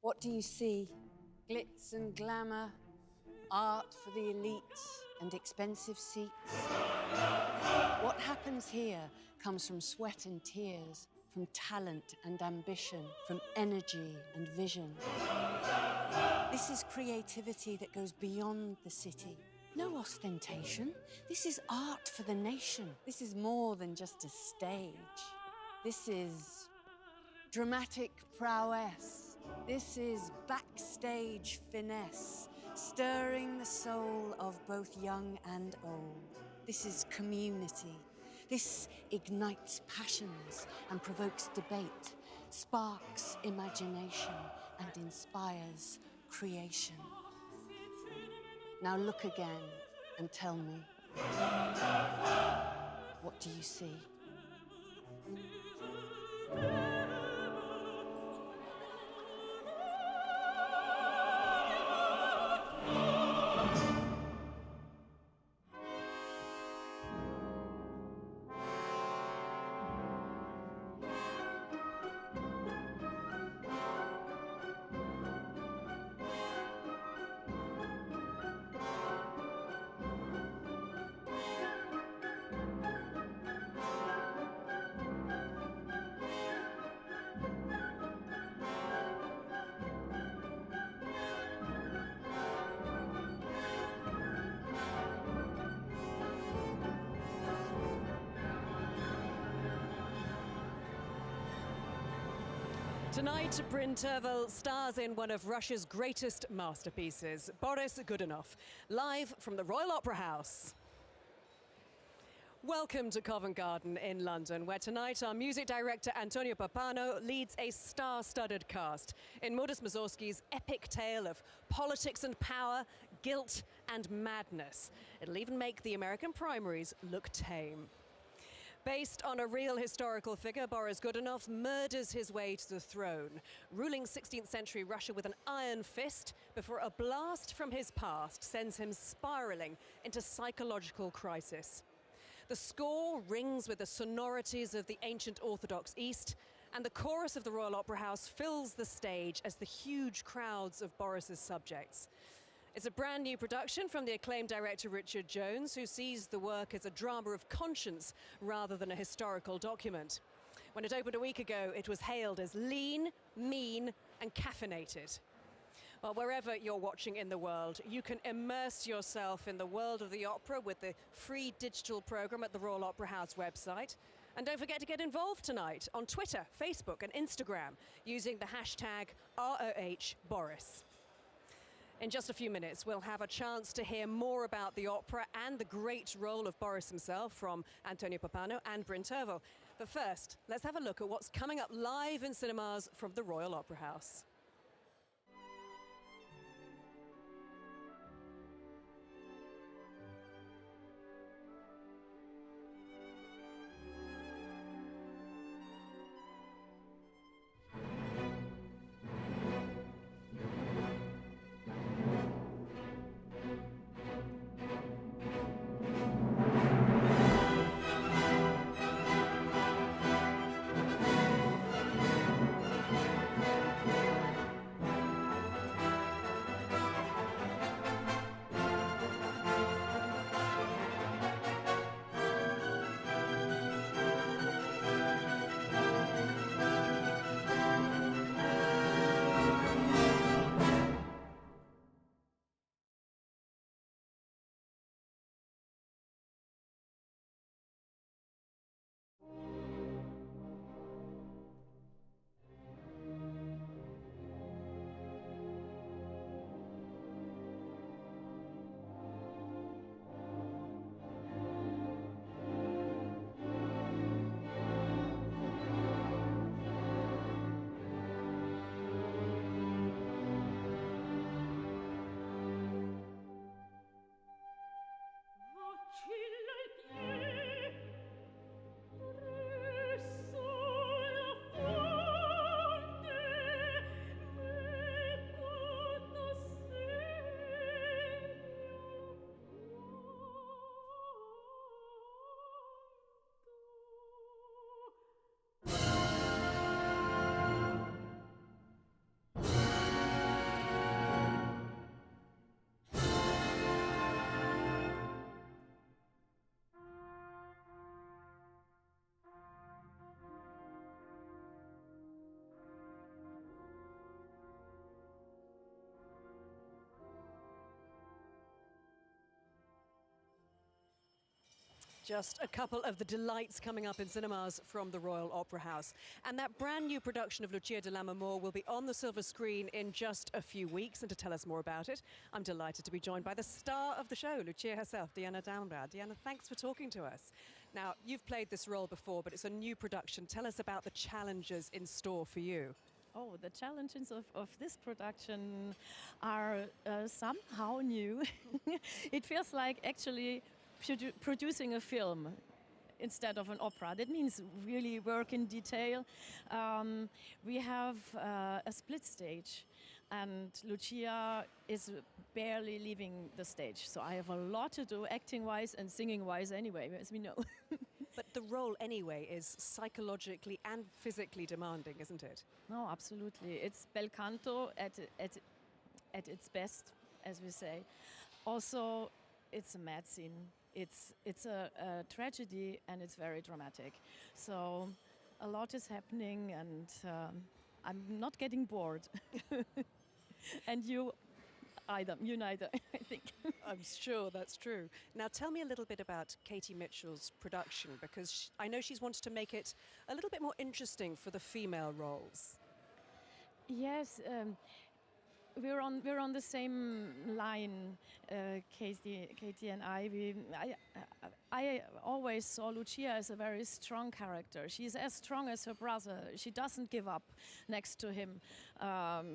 What do you see? Glitz and glamour, art for the elite and expensive seats. What happens here comes from sweat and tears, from talent and ambition, from energy and vision. This is creativity that goes beyond the city. No ostentation. This is art for the nation. This is more than just a stage. This is dramatic prowess. This is backstage finesse, stirring the soul of both young and old. This is community. This ignites passions and provokes debate, sparks imagination and inspires creation. Now look again and tell me, what do you see? Tonight, Bryn Tervel stars in one of Russia's greatest masterpieces, Boris Godunov, live from the Royal Opera House. Welcome to Covent Garden in London, where tonight our music director Antonio Pappano leads a star-studded cast in Modest Mussorgsky's epic tale of politics and power, guilt and madness. It'll even make the American primaries look tame. Based on a real historical figure, Boris Godunov murders his way to the throne, ruling 16th century Russia with an iron fist before a blast from his past sends him spiraling into psychological crisis. The score rings with the sonorities of the ancient Orthodox East, and the chorus of the Royal Opera House fills the stage as the huge crowds of Boris's subjects. It's a brand new production from the acclaimed director Richard Jones, who sees the work as a drama of conscience rather than a historical document. When it opened a week ago, it was hailed as lean, mean, and caffeinated. Well, wherever you're watching in the world, you can immerse yourself in the world of the opera with the free digital program at the Royal Opera House website. And don't forget to get involved tonight on Twitter, Facebook, and Instagram using the hashtag #ROHBoris. In just a few minutes, we'll have a chance to hear more about the opera and the great role of Boris himself from Antonio Pappano and Bryn Tervel. But first, let's have a look at what's coming up live in cinemas from the Royal Opera House. Just a couple of the delights coming up in cinemas from the Royal Opera House. And that brand new production of Lucia di Lammermoor will be on the silver screen in just a few weeks. And to tell us more about it, I'm delighted to be joined by the star of the show, Lucia herself, Diana Damrau. Diana, thanks for talking to us. Now, you've played this role before, but it's a new production. Tell us about the challenges in store for you. Oh, the challenges of this production are somehow new. It feels like actually producing a film instead of an opera. That means really work in detail. We have a split stage, and Lucia is barely leaving the stage. So I have a lot to do acting-wise and singing-wise anyway, as we know. But the role anyway is psychologically and physically demanding, isn't it? No, absolutely. It's bel canto at its best, as we say. Also, it's a mad scene. It's a tragedy, and it's very dramatic. So a lot is happening, and I'm not getting bored. And you neither, I think. I'm sure that's true. Now tell me a little bit about Katie Mitchell's production, because I know she's wanted to make it a little bit more interesting for the female roles. Yes, we're on the same line, Katie and I. I always saw Lucia as a very strong character. She's as strong as her brother. She doesn't give up next to him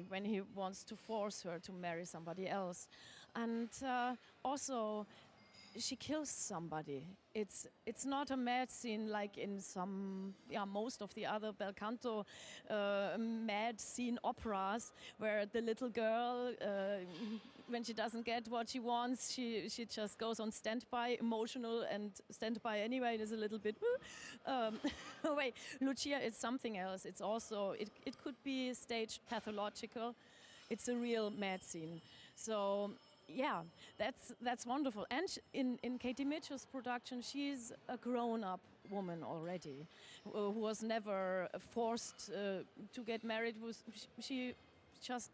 when he wants to force her to marry somebody else. And also, she kills somebody. It's not a mad scene like in most of the other bel canto mad scene operas, where the little girl, when she doesn't get what she wants, she just goes on standby, emotional and standby anyway. It is a little bit wait, Lucia is something else. It's also it could be staged pathological. It's a real mad scene. So yeah, that's wonderful. And in Katie Mitchell's production, she's a grown-up woman already, who was never forced to get married. She just,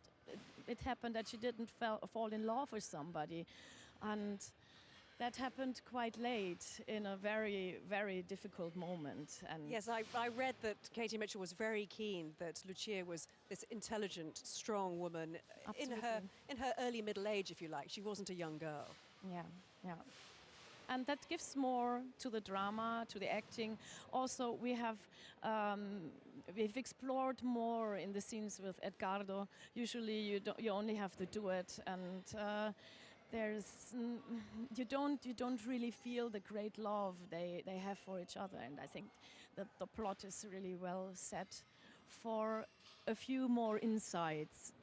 it happened that she didn't fall in love with somebody, and that happened quite late in a very, very difficult moment. And yes, I read that Katie Mitchell was very keen that Lucia was this intelligent, strong woman in her early middle age, if you like. She wasn't a young girl. Yeah. And that gives more to the drama, to the acting. Also, we've explored more in the scenes with Edgardo. Usually, you only have the duet, and you don't really feel the great love they have for each other. And I think that the plot is really well set for a few more insights.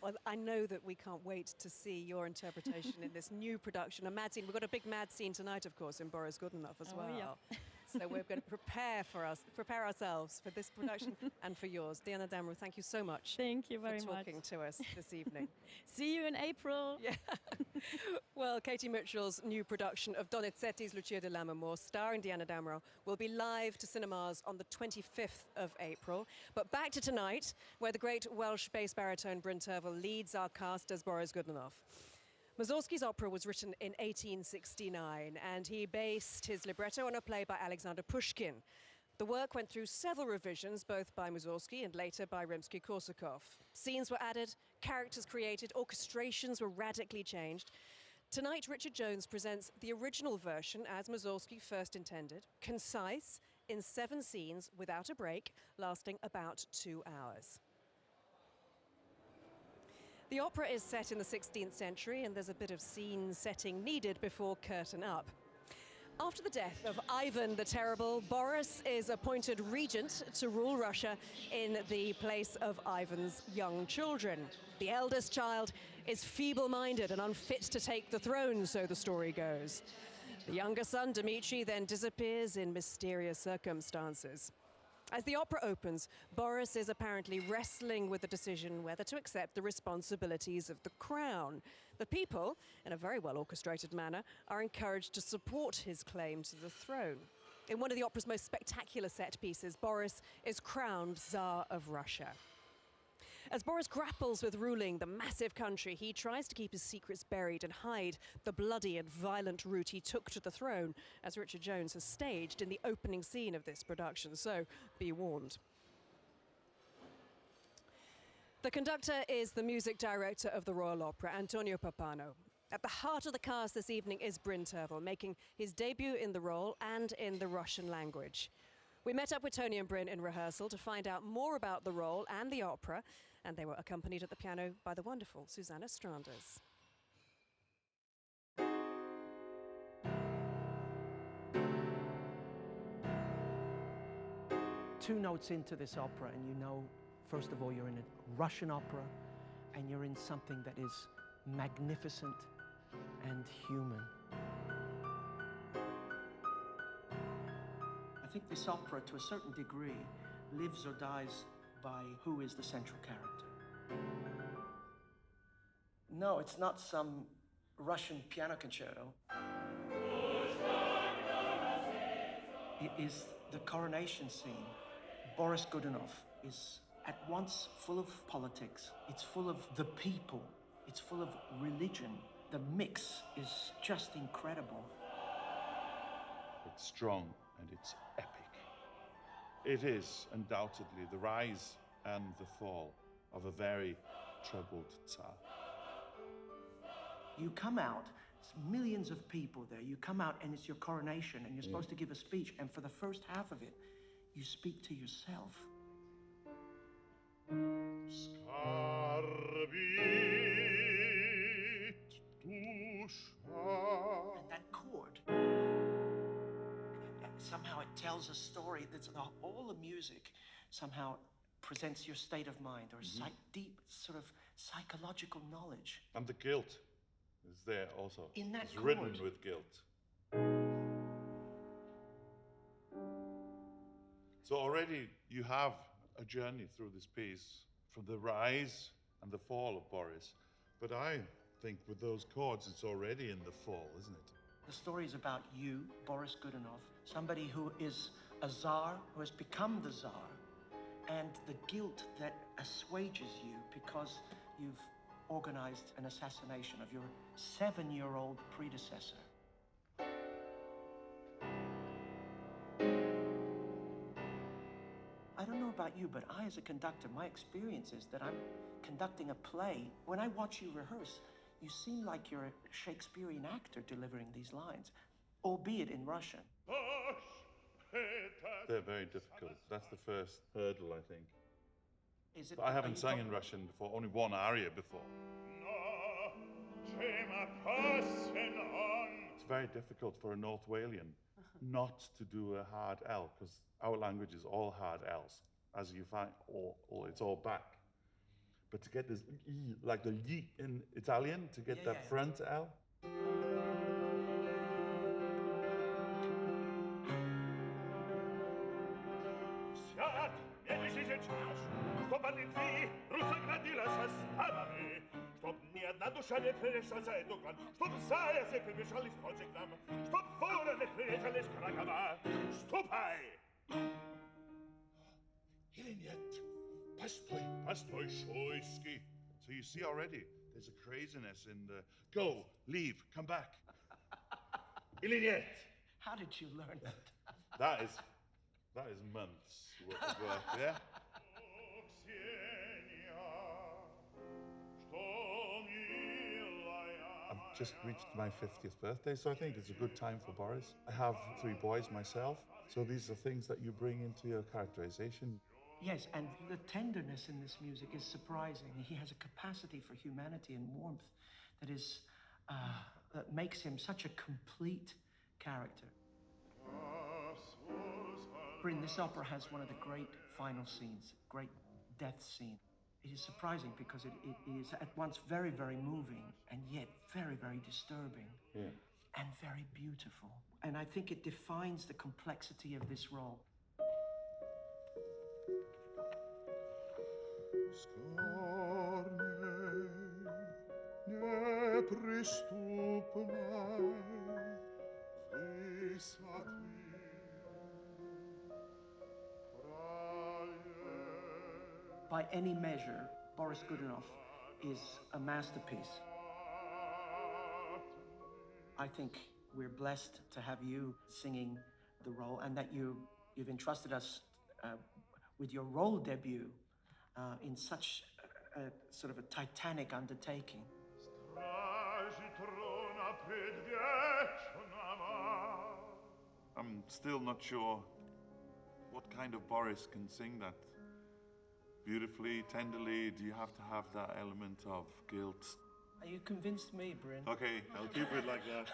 Well, I know that we can't wait to see your interpretation in this new production, a mad scene. We've got a big mad scene tonight, of course, in Boris Godunov as well. Yeah. So we're going to prepare ourselves for this production and for yours. Diana Damrau, thank you so much. Thank you very for much. talking to us this evening. See you in April. Yeah. Well, Katie Mitchell's new production of Donizetti's Lucia di Lammermoor, starring Diana Damrau, will be live to cinemas on the 25th of April. But back to tonight, where the great Welsh bass baritone Bryn Terfel leads our cast as Boris Godunov. Mussorgsky's opera was written in 1869, and he based his libretto on a play by Alexander Pushkin. The work went through several revisions, both by Mussorgsky and later by Rimsky-Korsakov. Scenes were added, characters created, orchestrations were radically changed. Tonight, Richard Jones presents the original version as Mussorgsky first intended, concise, in 7 scenes without a break, lasting about 2 hours. The opera is set in the 16th century, and there's a bit of scene setting needed before curtain up. After the death of Ivan the Terrible, Boris is appointed regent to rule Russia in the place of Ivan's young children. The eldest child is feeble-minded and unfit to take the throne, so the story goes. The younger son, Dmitri, then disappears in mysterious circumstances. As the opera opens, Boris is apparently wrestling with the decision whether to accept the responsibilities of the crown. The people, in a very well-orchestrated manner, are encouraged to support his claim to the throne. In one of the opera's most spectacular set pieces, Boris is crowned Tsar of Russia. As Boris grapples with ruling the massive country, he tries to keep his secrets buried and hide the bloody and violent route he took to the throne, as Richard Jones has staged in the opening scene of this production, so be warned. The conductor is the music director of the Royal Opera, Antonio Pappano. At the heart of the cast this evening is Bryn Terfel, making his debut in the role and in the Russian language. We met up with Tony and Bryn in rehearsal to find out more about the role and the opera, and they were accompanied at the piano by the wonderful Susanna Stranders. Two notes into this opera, and you know, first of all, you're in a Russian opera, and you're in something that is magnificent and human. I think this opera, to a certain degree, lives or dies by who is the central character. No, it's not some Russian piano concerto. It is the coronation scene. Boris Godunov is at once full of politics, it's full of the people, it's full of religion. The mix is just incredible. It's strong and it's epic. It is undoubtedly the rise and the fall of a very troubled Tsar. You come out, it's millions of people there, you come out and it's your coronation and you're supposed to give a speech, and for the first half of it, you speak to yourself. And that chord, somehow it tells a story. That's all the music somehow presents your state of mind, or deep sort of psychological knowledge. And the guilt is there also. In that it's chord. written with guilt. So already you have a journey through this piece from the rise and the fall of Boris. But I think with those chords, it's already in the fall, isn't it? The story is about you, Boris Godunov, somebody who is a Tsar, who has become the Tsar, and the guilt that assuages you because you've organized an assassination of your 7-year-old predecessor. I don't know about you, but I, as a conductor, my experience is that I'm conducting a play. When I watch you rehearse, you seem like you're a Shakespearean actor delivering these lines, albeit in Russian. They're very difficult. That's the first hurdle, I think. Is it? But I haven't sung in Russian before, only one aria before. It's very difficult for a North Walian not to do a hard L, because our language is all hard L's. As you find, it's all back. But to get this E, like the Y in Italian, to get that front L. So you see already, there's a craziness in the go, leave, come back. How did you learn that? That is months of work, yeah? I've just reached my 50th birthday, so I think it's a good time for Boris. I have 3 boys myself, so these are things that you bring into your characterization. Yes, and the tenderness in this music is surprising. He has a capacity for humanity and warmth that is, that makes him such a complete character. Bryn, this opera has one of the great final scenes, great death scene. It is surprising because it is at once very, very moving and yet very, very disturbing and very beautiful. And I think it defines the complexity of this role. By any measure, Boris Godunov is a masterpiece. I think we're blessed to have you singing the role, and that you've entrusted us with your role debut in such a sort of a titanic undertaking. I'm still not sure what kind of Boris can sing that beautifully, tenderly. Do you have to have that element of guilt? You convinced me, Bryn. Okay, I'll keep it like that.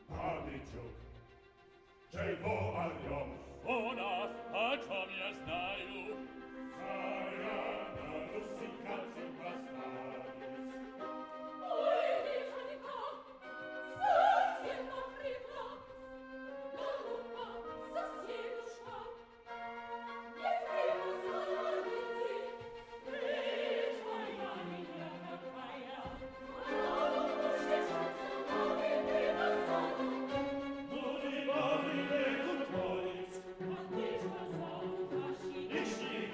Павличук. Чего орём? У нас, о чем я знаю. Саяна, Русика, Цимбастарис. Ой, Лежанька, совсем окрепла. Голубка, соседушка. Не прямо сладицы. Речь моя не какая. Голубка, шишница, мови припасала. Ну и бабы не кутворец. А ты ж сказал, ваши Ишни,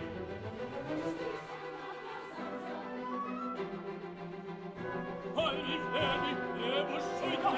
ай, не веди, не бушуйте.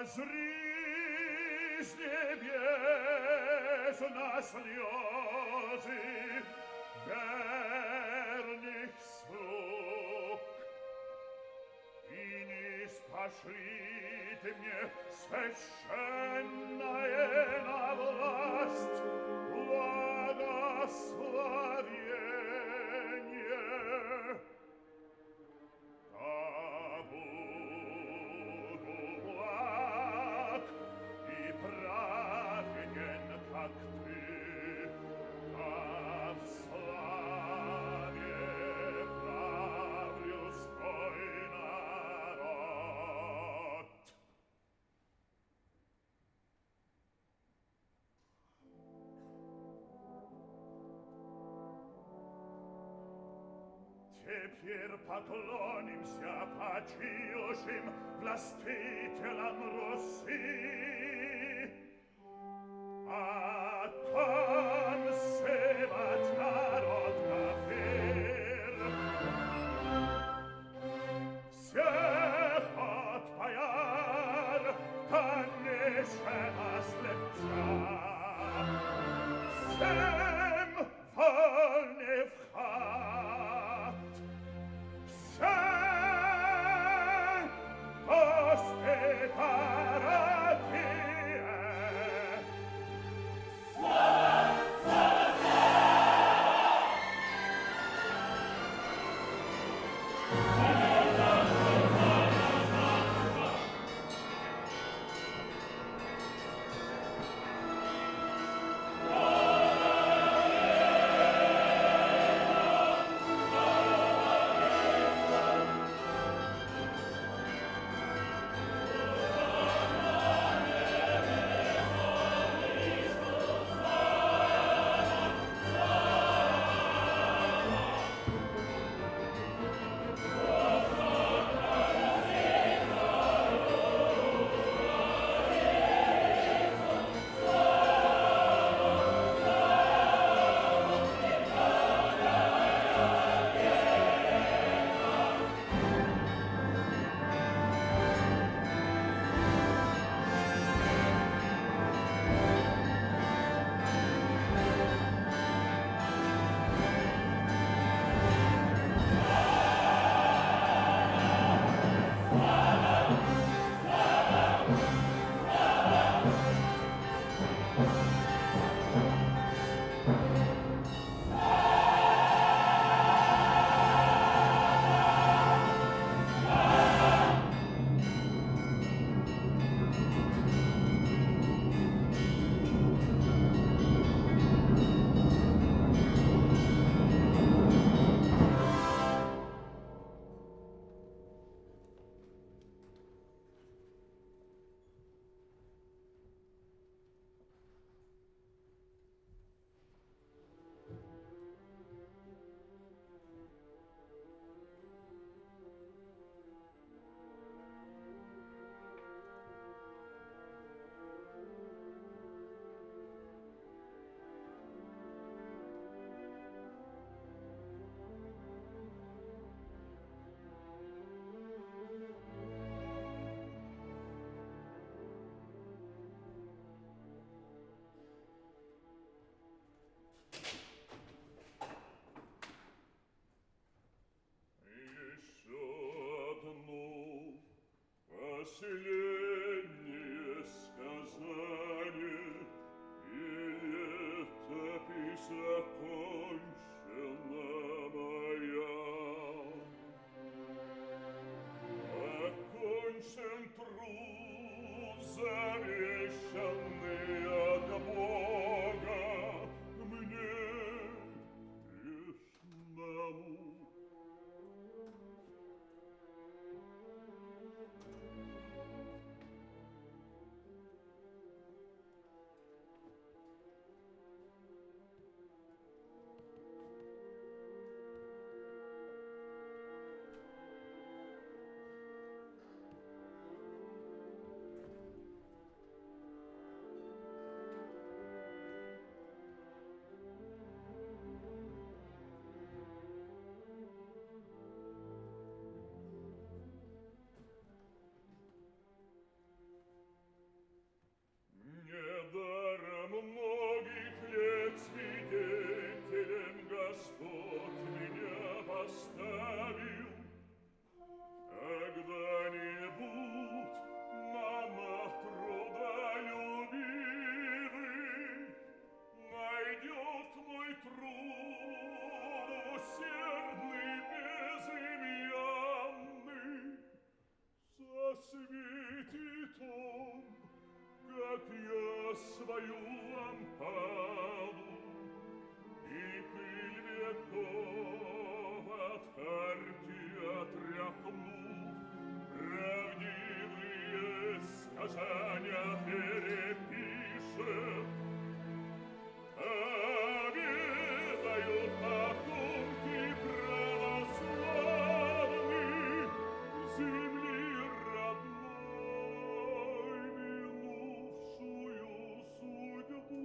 Zri z niebies na sliozy верных слуг. И не спошли ты мне священное на власть благословение. Да буду благ и праведен, как ты, да в славе правлю свой народ. Теперь поклонимся почившим властителям Руси. Отомстевать народ кафир. Всех отпаяр, конечно, слепца. Всем вольне в хат. Всем постепаракие. Последнее сказание, и летопись окончена моя. Окончен труд, завещанный от Бога мне грешному. Недаром многих лет свидетелем Господь меня поставил. Когда-нибудь, мама трудолюбивый, найдет мой труд усердный, безымянный, засветит он, как я свою лампаду, и пыль веков от хартии отряхнув, правдивые сказания перепишет. Обедают потомки православных земли родной, минувшую судьбу.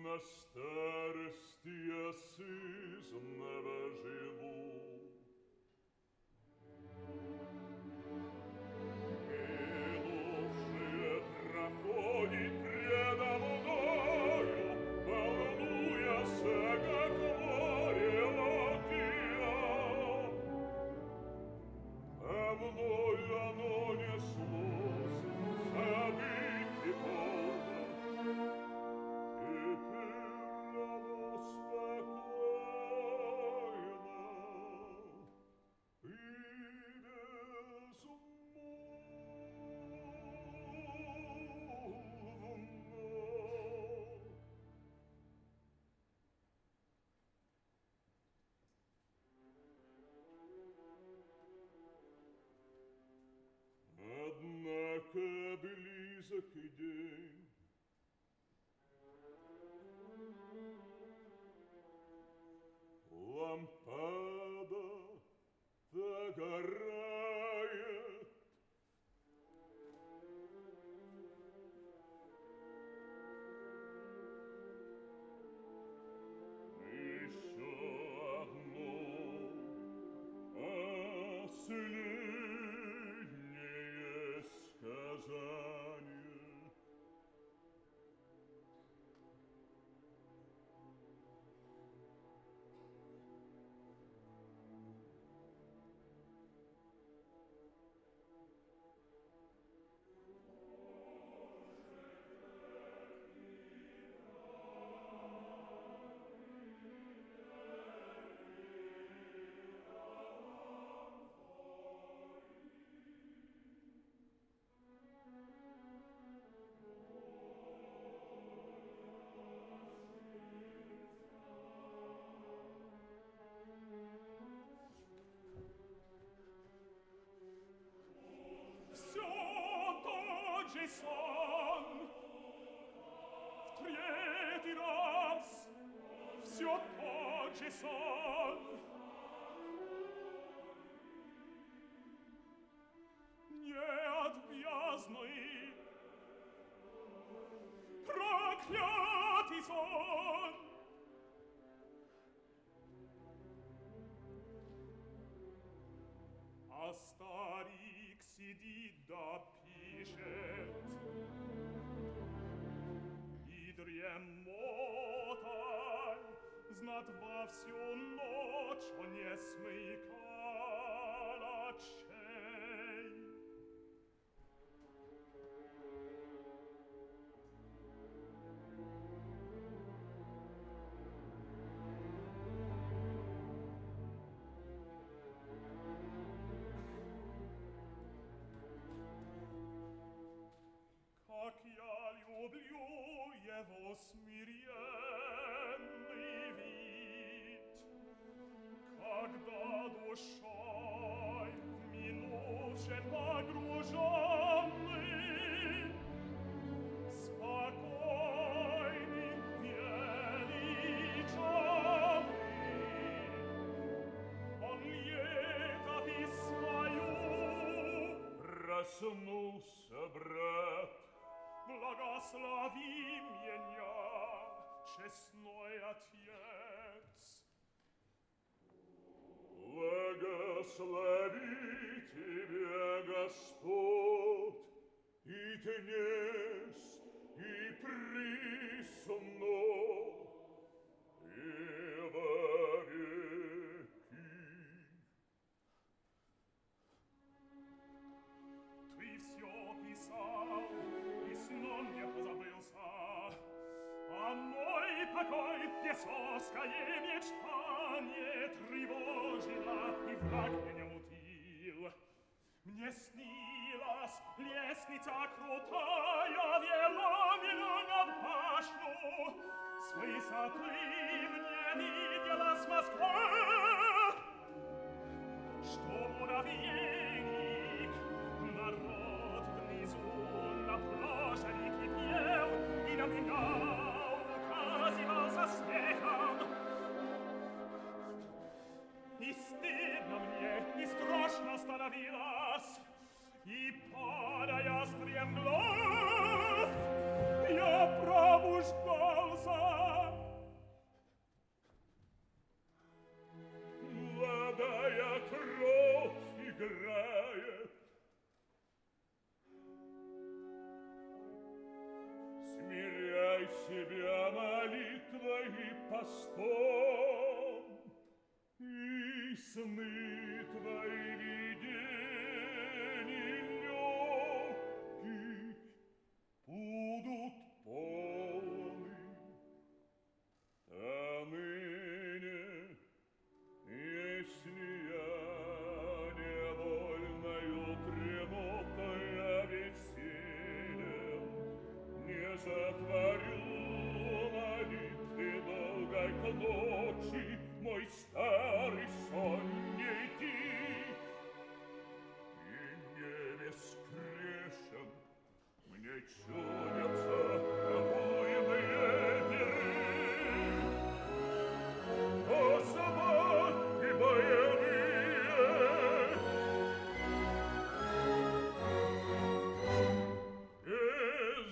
На старости я сызнова живу. Минувшее проходит предо мною, волнуяся, как море океан. А мною оно неслось, событий полно. Теперь оно спокойно и безмолвно. Однако близок день, лампада догорает. Еще одно последнее сказание. Всё тот же сон, в третий раз, всё тот же сон. Неотвязный, проклятый сон. А старик сидит да пишет, и дремота знат во всю ночь он не смыкал очей. Как я люблю его смиренный вид, когда душой в минувшем погруженный, спокойный, величавый, он летопись свою проснулся, брат. Благослови меня, честной Отец. Благослови тебя, Господь, и днес, и присно, и вовеки. Ты все писал, и сном не позабылся, а мой покой бесовское мечтание тревожило, и враг меня мутил. Мне снилась лестница крутая, вела меня на башню, с высоты мне виделась Москва, что муравейник, народ внизу на площади кипел, и на меня указывался смехом. И стыдно мне, и страшно становилось, и, падая стремглав, я пробуждался. Молодая кровь играет, смиряй себя молитвой и постом, и сны твои видений легких будут полны. А ныне, если я невольною дремотой обессилен, не затворю молитвы долгой к ночи, мой старый сон не тих, и не бескрешен мне чудятся буйные миры. О, собаки боевые,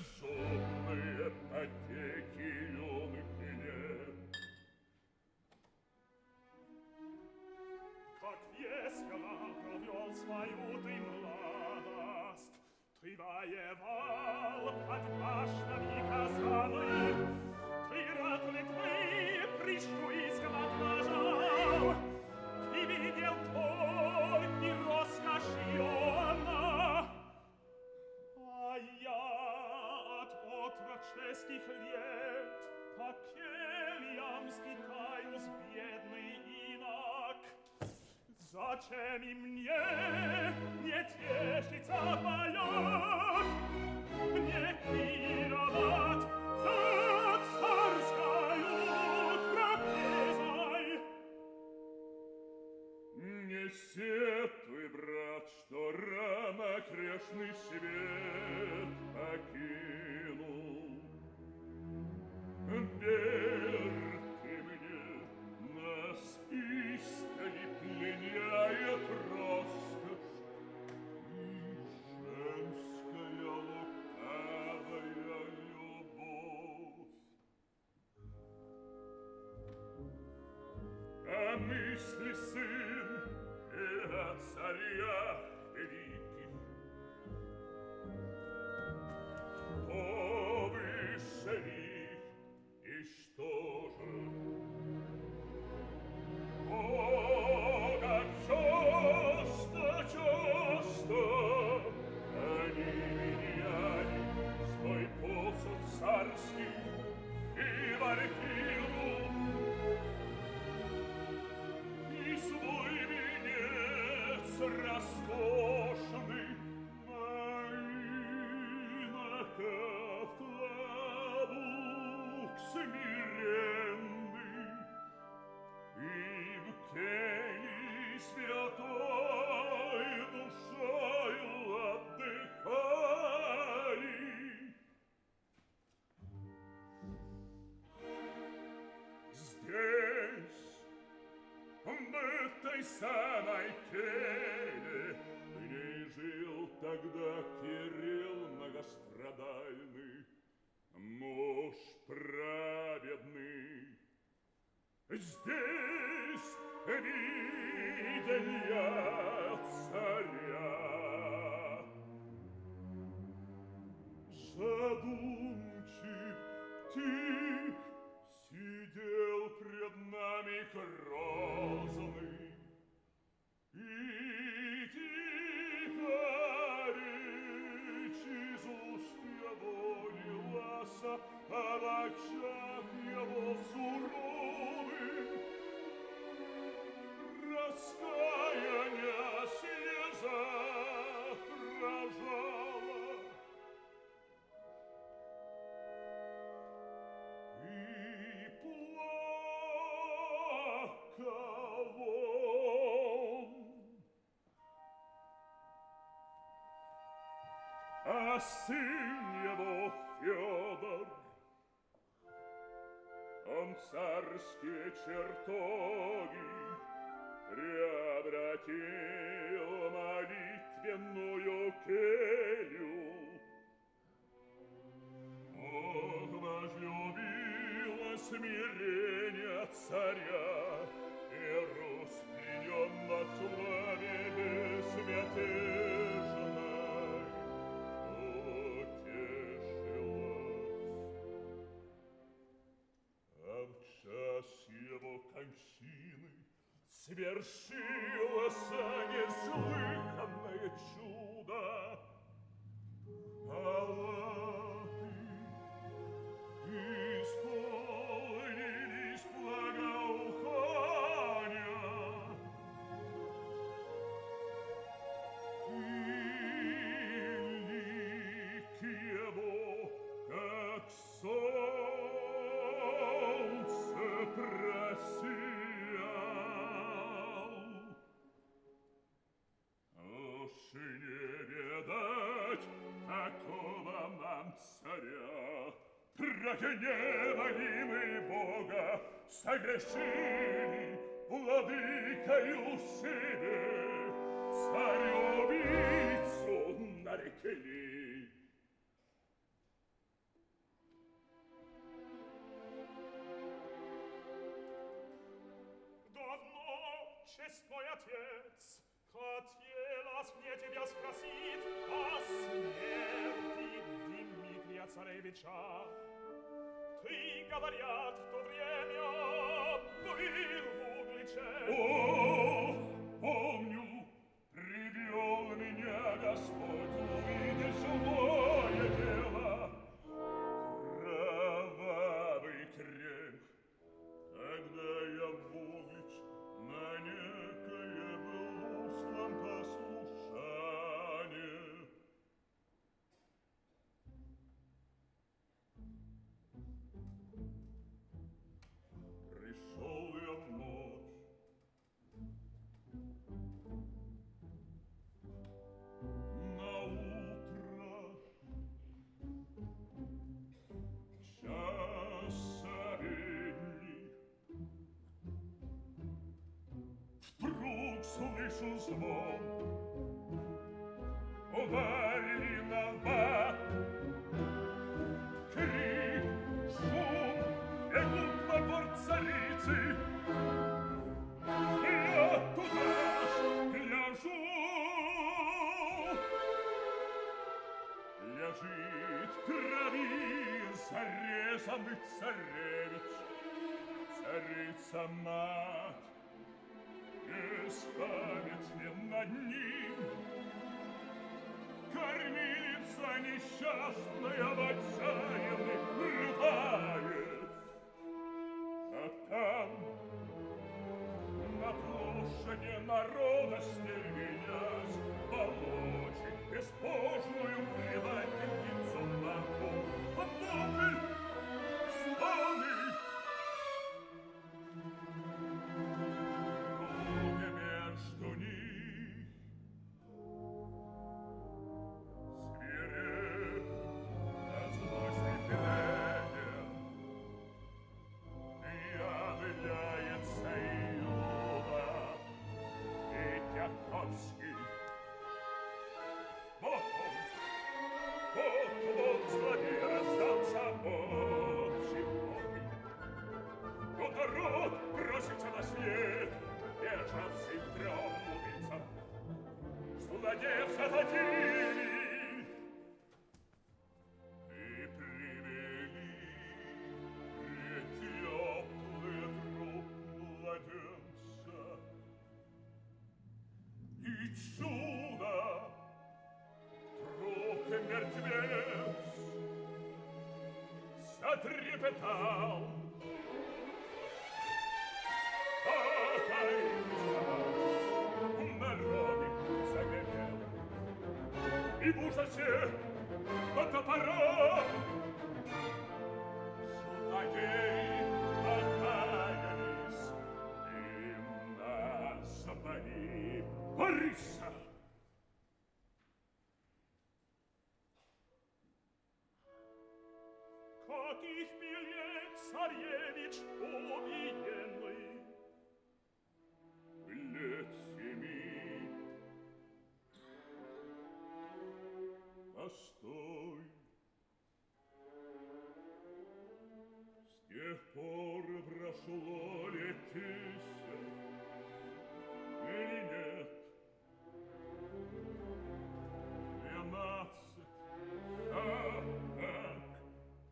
безумные потеки юных лет. Как весело провел свою ты младость, ты воевал под башнями Казаны, ты ратных вы пришуйском отражал, ты видел твор и роскошь Иоанна, а я от отроческих лет по кельям скитаюсь, бедный инок. Зачем и мне не тешится поет, мне пировать за царскою трапезой? Не сетуй, брат, что рано грешный свет покинул. Верь ты мне, нас истори пленяет роскошь и женская лукавая любовь. А мысли, сын, и о царях великих. Кто выше их и что же? О, как часто они меняли свой посуд царский и вальхиру, и свой венец роскошный на кафталук смиренный, и в келье святой душою отдыхали. Здесь, в этой самой келье, в ней жил тогда Кирилл многострадальный, муж праведный. Здесь видел я царя, задумчив, тих, сидел пред нами грозный, и тихо речь из уст его лилась, а в очах его суровых раскаяния слеза дрожала. И плакал он, а сын его Фёдор, он царские чертоги преобратил молитвенную келью. Бог возлюбил смирение царя, и Русь при нем на славе безмятежной утешилась. А в час его кончины свершилось неслыханное чудо. Палаты исполнились благоухания, и лик его, как солнце, просиял. Уж не видать такого нам царя, прогневали мы Бога, согрешили владыкою себе, царя-убийцу нарекли. Давно, честной отец, хотелось мне тебя спросить о смерти Дмитрия Царевича. Ты, говорят, в то время был в Угличе. О, помню, привел меня Господь увидеть злое дело, кровавый грех. Тогда я в Углич на некое был услан послушание. Пришел я в ночь, на утро, час обедний, вдруг слышу звон, ударили на лба, крик, шум, бегут во двор царицы. Я туда ж, гляжу, самый царевич, царица-мать, беспамятствен над ним. Кормилица несчастная в отчаянной рыдает, а там на площади народа стервенясь волочит беспожную предательницу ногу. Вопль! Стоны! Руки между них свиреп от злости бледен, является Иуда и Дьяковский. Вот он, злодей, раздался общий вой. Вот народ бросится на свет, бежавший трём убийцам. Злодеев захватили и привели теплый труп младенца. И чудо! Труп и мертвец затрепетал. Народы загремел, и в ужасе до топора злодеи покаялись им назвали Бориса. Как их билет царевич убиенный, лет 7. Постой. С тех пор прошло лет 10 или нет? 12. Так,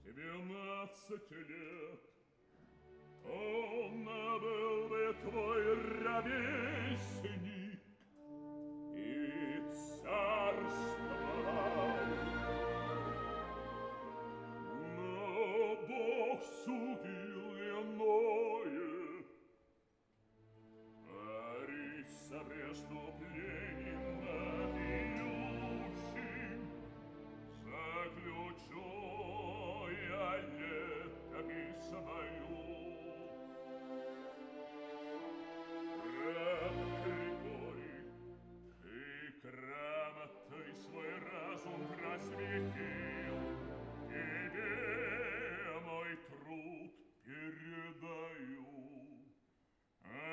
12 лет. Он был бы твой ровесник и царствовал. Но Бог судил иное. Бориса преступлением напьющим заключу я летопись свою. Брат Григорий, ты грамотой свой разум просветил. Тебе мой труд передаю.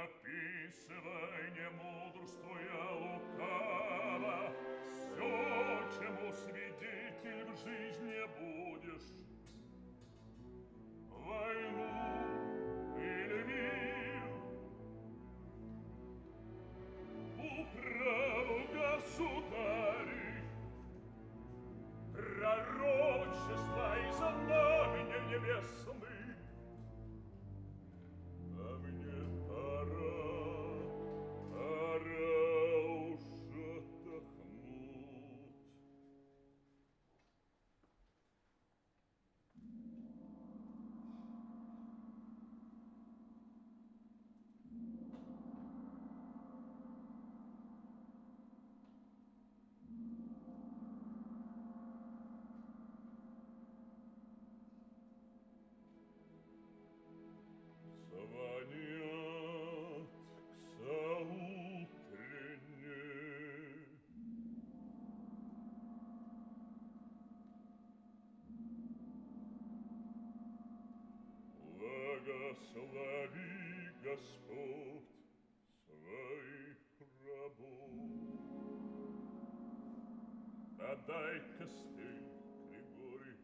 Описывай, не мудрствуя лукаво, всё, чему свидетель в жизни будешь. Войну или мир, управу государей, пророчества и знамения небесные. А мне пора уж отдохнуть. Звонят к заутренне. Благослови Господь своих рабов. Подай костыль, Григорий.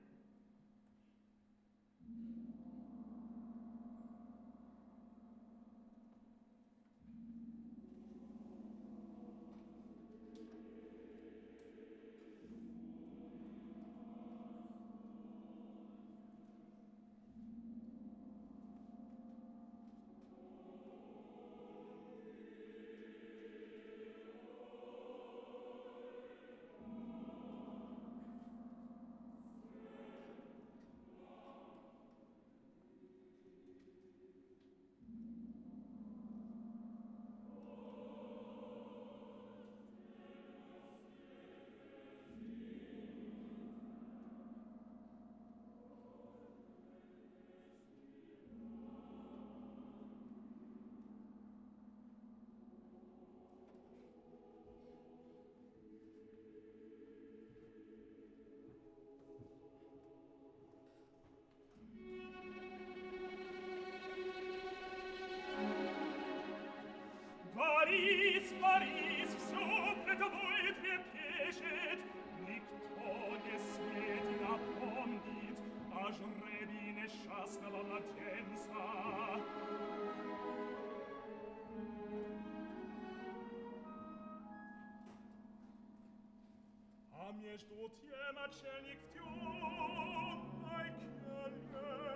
между тем отшельник в темной келье.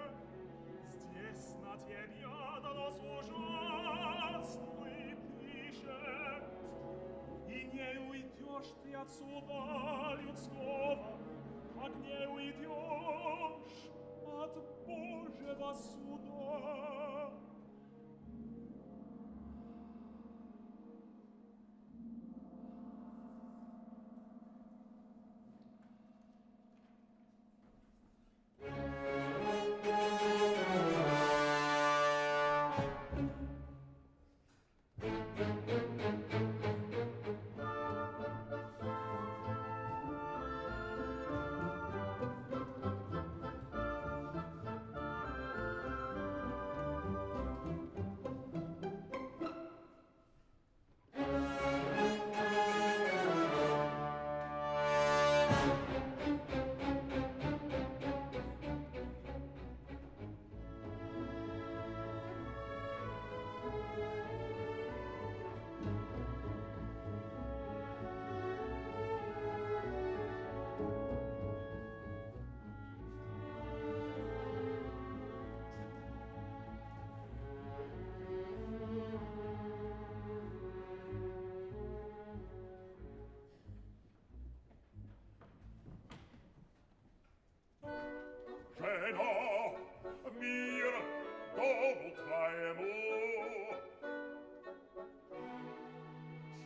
Здесь на тебя донос ужасный пишет, и не уйдешь ты отсюда людского, как не уйдешь от Божьего суда. Жена, мир, дому твоему.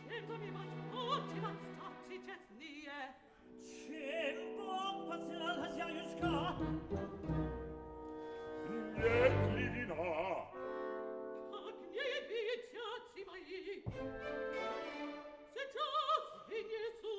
Чем то ми возбудивать стати честнее? Чем Бог послал хозяюшка? Нет ли вина? Как не видите, отцы мои? Сейчас винецу.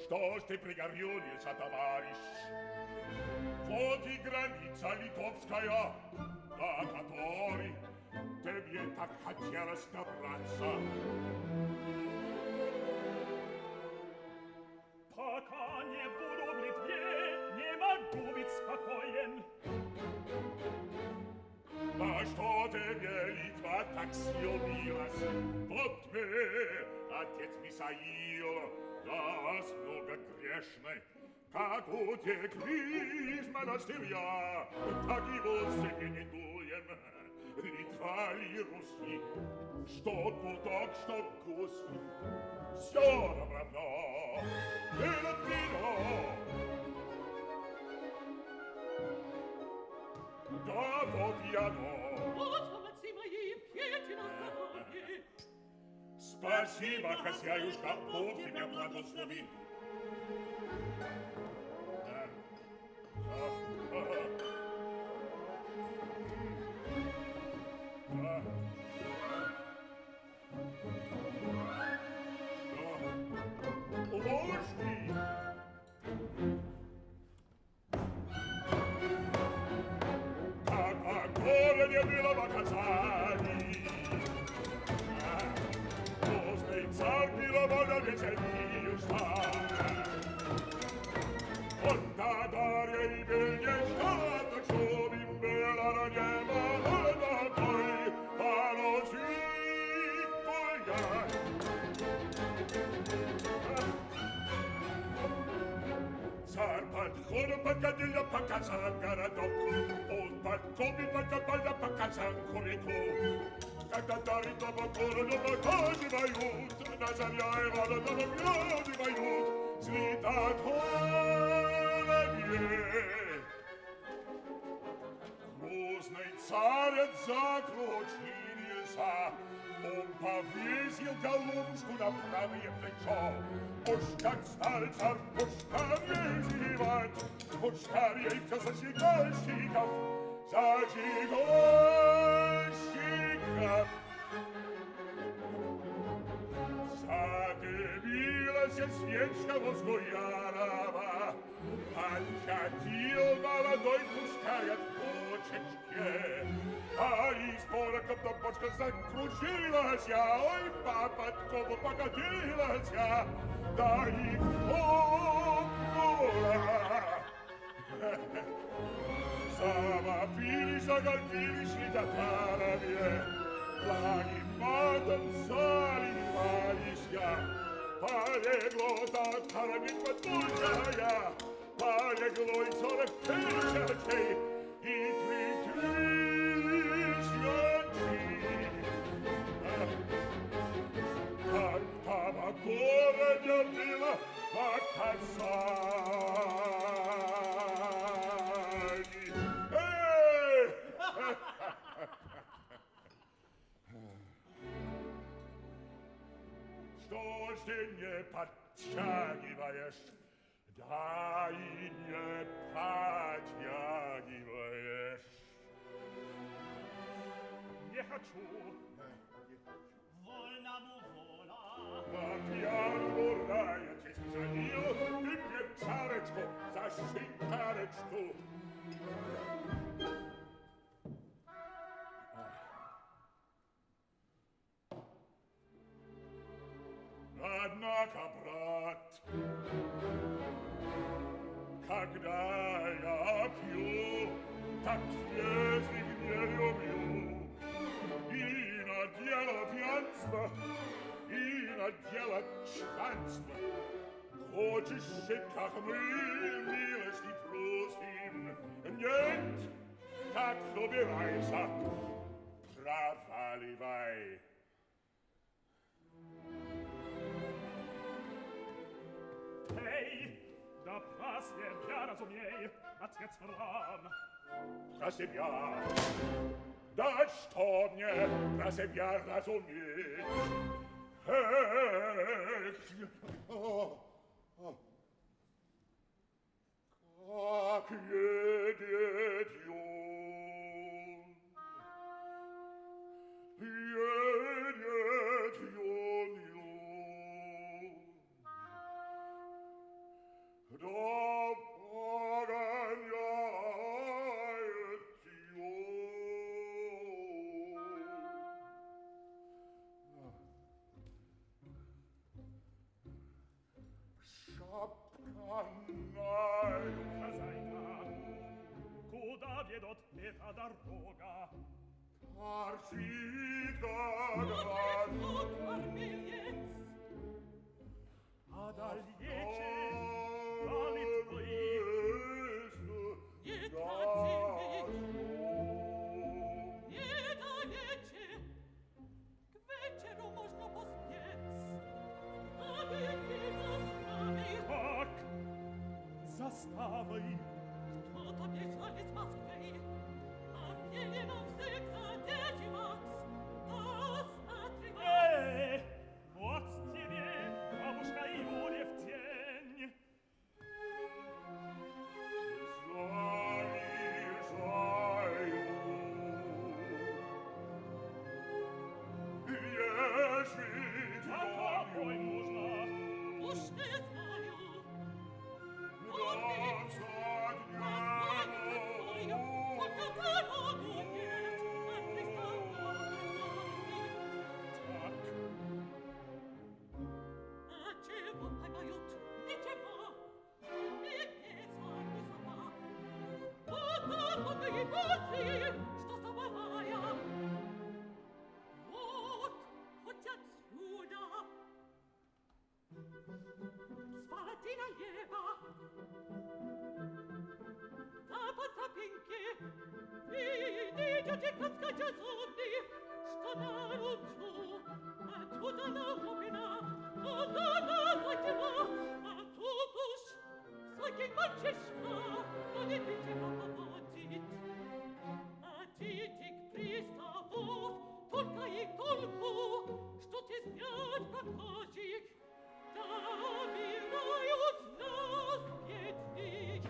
Что ж ты пригорюнился, товарищ? Вот и граница литовская, до которой тебе так хотелось добраться. Пока не буду в Литве, не могу быть спокоен. На что тебе Литва так слюбилась? Вот мы, отец Мисаил, нас много грешны, как утекли из монастыря, так и вовсе не негуем. Литва ли Руси, что гудок, что гусли, все нам равно, это вино. Да вот и оно. Вот вам, отцы мои, пейте на здоровье. Спасибо, хозяюшка, Бог тебя благословит. Ложки! Как горе не было в оказании. Грозный царь миловольно веселился. Он Дарья и Бельничка, так чтоб им было небо такой, а ночью гулять. Царь подходит, погодил, показал городок. Он подходит, показал реку. Когда дары дома города показывают, на заря и города наглядывают, цветат воробьи. Грозный царь закрутился, он повесил головушку на правое плечо. Уж как стал царь пушкарей зевать, пушкарей-то зажигальщиков, зажигальщиков. Задымилась свечка возгуярова, Хотел молодой пускай от почечке, а из пороком бочка закружилась, ой, по подкову покатилась, да и хлопнула. Завопили, заголпили, шли татарами, пламя матом заливались я. Полегло татарами подбужая, полегло и 40 тысячей, и 3000. Как по городе было показаний. Что ж ты не подтягиваешь? Да и не подтягиваешь. Не хочу. Вольному воля. На пьяну рая честь залил, ты печарочку, за шикарочку. Однако, брат, когда я пью, так язык не люблю. И на дело пьянства, и на дело чванства. Хочешь жить, как мы, милости просим? Нет, так убирайся, проваливай. Эй, да про себя разумей, отец Вран. Про себя? Да что мне про себя разуметь? Эх, как едет юн, едет юн. Да погоняет юн. Шапканаю. Хозяйка, куда ведет эта дорога? Арсика, Вот армеец. А дальнече до Литвы. Не траци недалече, к вечеру можно поспеть. А беги застави, Так, заставой. кто-то бежал из Москвы, а велено всех задерживать, досматривать. Вот тебе, бабушка Юля, в тень. Завижаю, если А какой нужно? Уж не знаю, двадцать знаю, только дорогу нет, а приставала. Так, А чего поймают? Ничего, не сами сама. Вот и ночи, что самовая. Вот, хоть отсюда. С палати налево. А по тропинке видите, как скачут зомби, что на лучу, оттуда нахлопина, на затева, а тут уж всякий мальчишка, но не видимо поводит. А титик приставов, только и только, что те снять проказик, добирают нас бедных.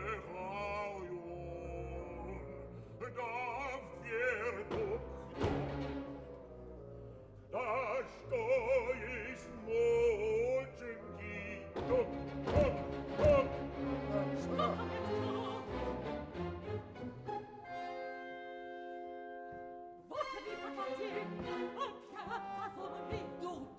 приехал он, да вверх. Да что есть мочи infatti appiatta sono vedut.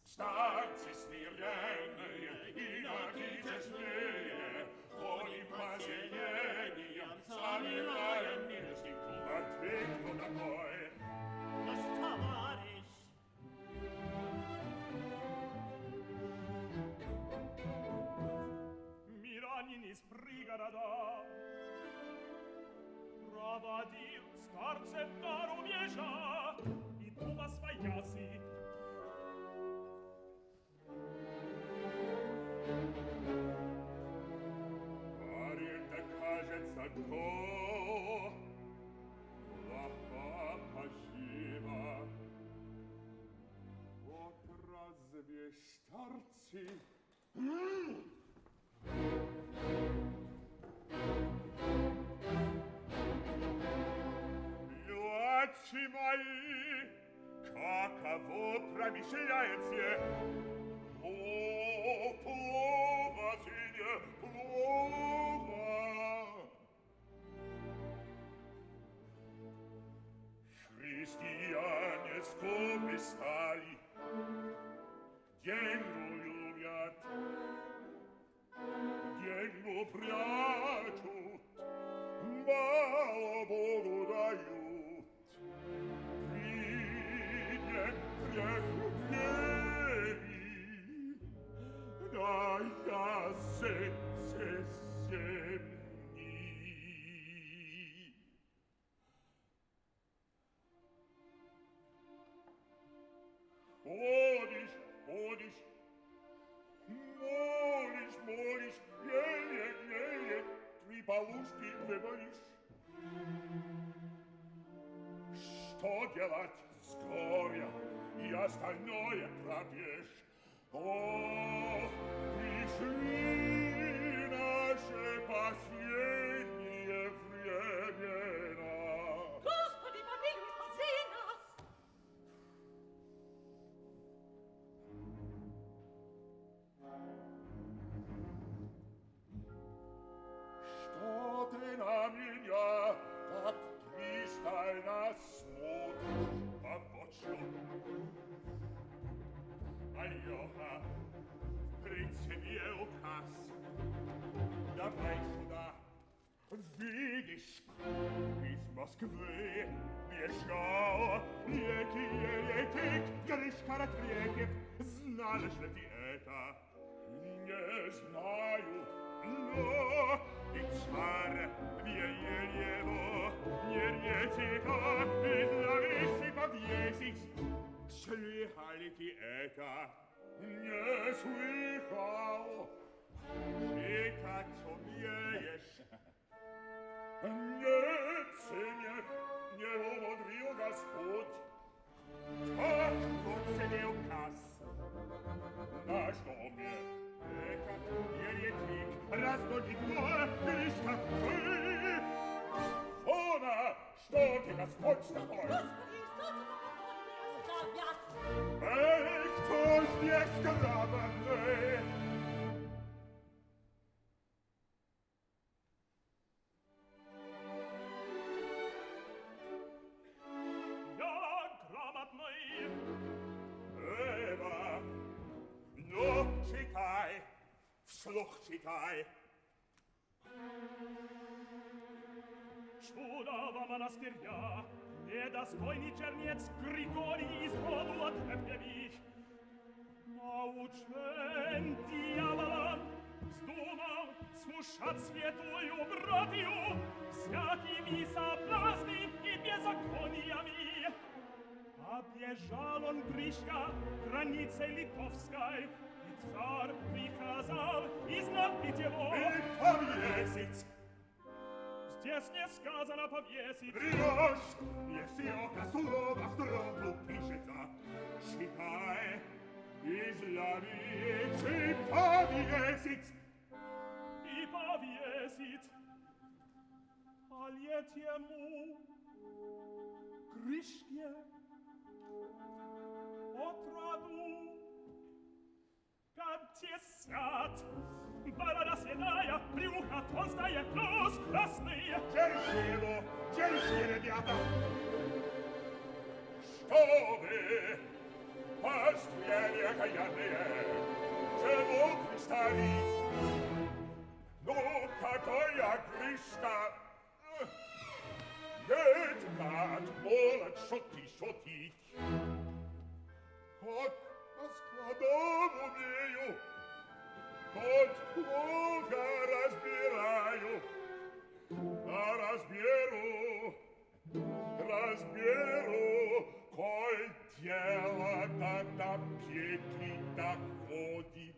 Stanzi smirene, in agites mie, con impace ieni, amsamilare mirstin combattetto da voi. Das Tavares. Miranini sbrigarada. Prava dir, scarcettaro vieja, i tu vas faiasi. Ariente кажется то, лаха пожива. Вот разве старцы? Люачи мои, каково промышляете? О, плохо, сыне, плохо. Христиане скопы стали, деньгу любят, деньгу прячут, мало Богу дают. Виден грех в вере, да я сердце земли. Ходишь, ходишь, молишь, молишь, еле, три полушки выболишь. Что делать с горем и остальное пропьешь? Ох, пришли наши последние времена. Господи, помилуй, спаси нас! Что ты на меня так пристально смотришь, обочен? Алёха, при тебе указ. Давай сюда. Видишь, из Москвы бежал некий Гришка Ратрепев. Знаешь ли ты это? Не знаю, но и царь Венерево еретика изловить и повесить. Слыхали ты это? Не слыхал. Читать умеешь? Нет, сыне, не умудрил Господь. Так вот себе указ. На что мне этот еретик разбудит мой Гришка? Ты! Фона, что ты, Господь, с тобой? Господи, что ты такое оставят? Эй, кто здесь грамотный? Я грамотный. Эва, ну, читай, вслух читай. Чудова монастыря, недостойный чернец Григорий из роду отрепьевих. Научен дьявола, вздумал смущать святую братью всякими соблазны и беззакониями. Объезжал он Гришка границей Литовской, и царь приказал изгнать его. И повесить. Здесь не сказано повесить. Врешь, если око слово в строку пишется. Читай, изловить и повесить. И повесить. А лет ему Krishtie, otradu, кантесят, балада седая, брюхо толстая, нос красный. Челси, ребята! Что вы, пастыря окаянные, чего пристали? Ну, какая крышка! Нет, брат, молод, шутить. Как по складам умею, как плохо разбираю, а разберу, коль дело-то до петли доходит.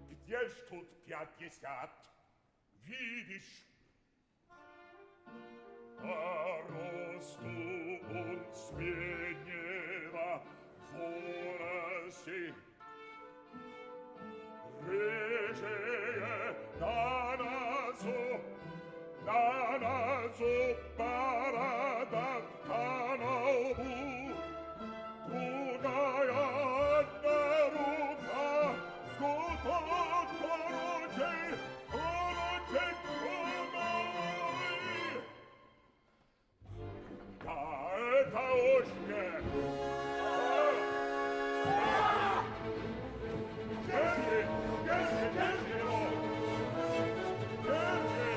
Где ж тут 50? Видишь? А росту он среднего воросе, рыжие на носу борода на лбу, другая одна рука, губок поручей другой. Да, это уж нет. Держи его! Держи!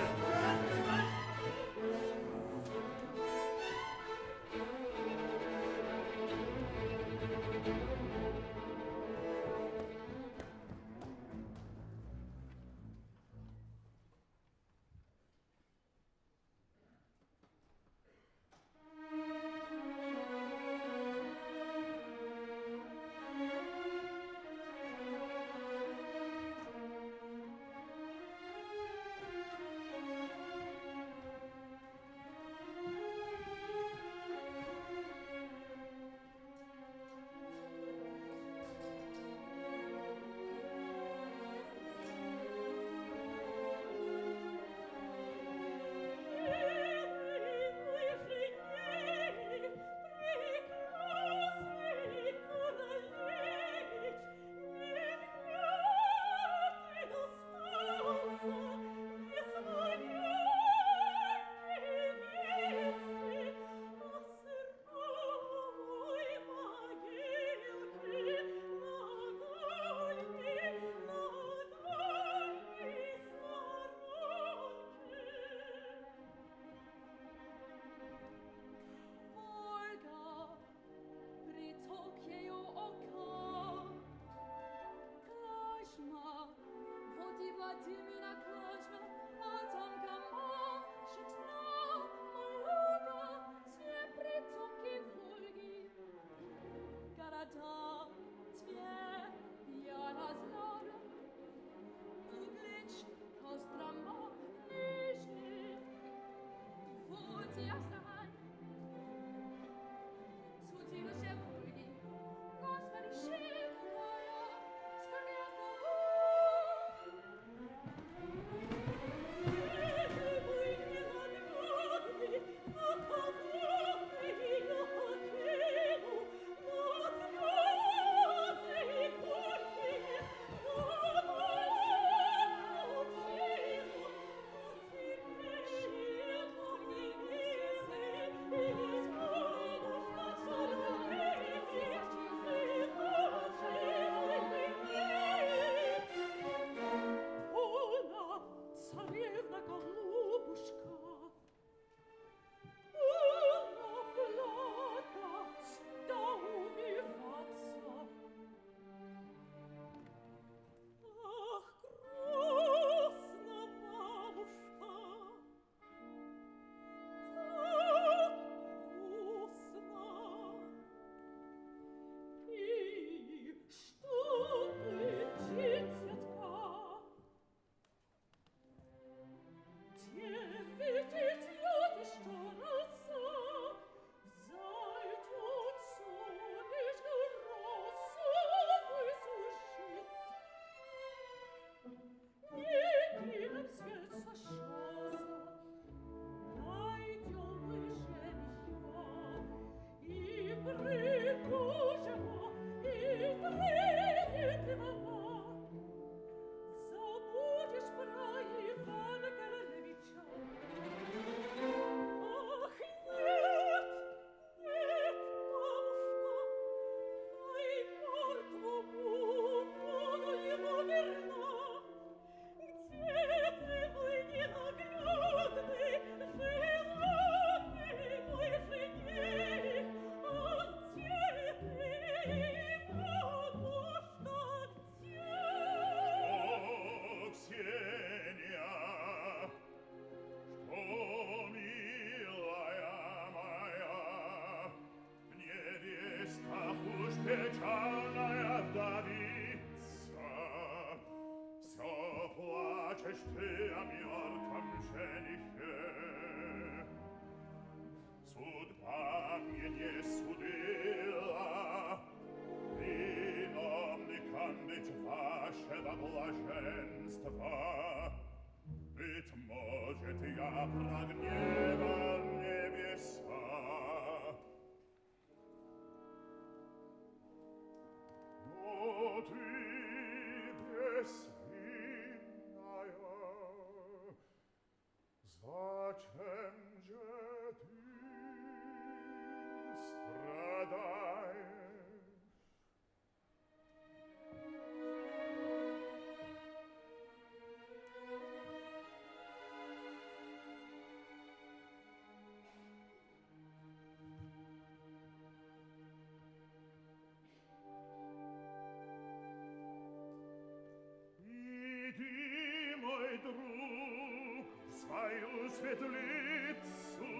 Светлицу,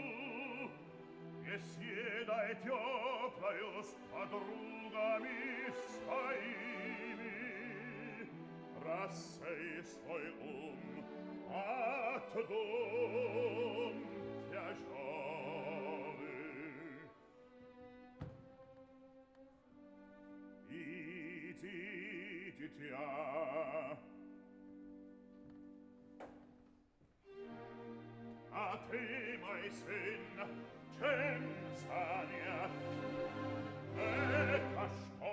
беседа теплою с подругами своими, рассей свой ум от дум тяжелых. Иди, дитя, а ты, мой сын, чем занят? Это что?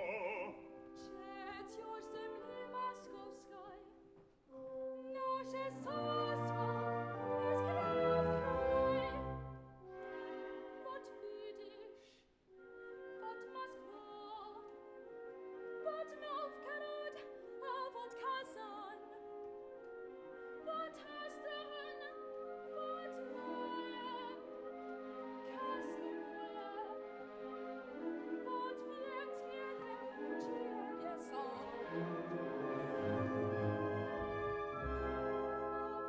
Чтёшь земли московской, наше царство изгнав край. Вот видишь, вот Москва, вот Новгород, а вот Казань, вот Астрахань, вот моя Красная, вот Венские чудеса. А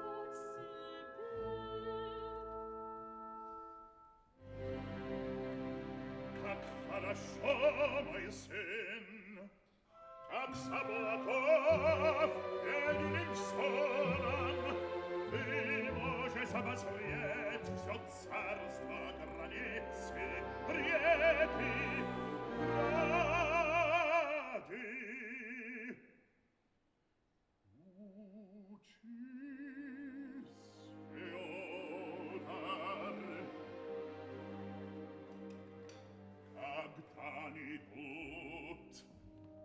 вот Сибирь. Как хорошо, мой сын, как с облаков перед соном ты можешь обозреть все царство, границы, реки, грады. Учись, Фёдор, когда-нибудь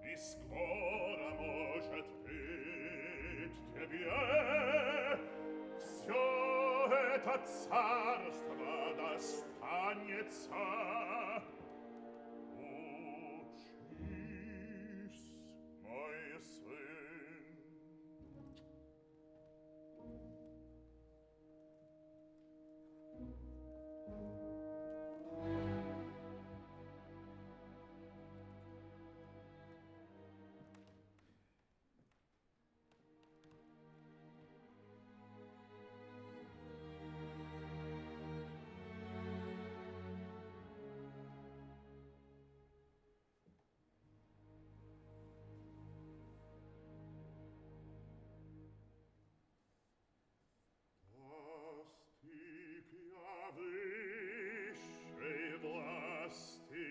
и скоро, может быть, тебе все это царство достанется. Учись, мой сын. Высшей власти,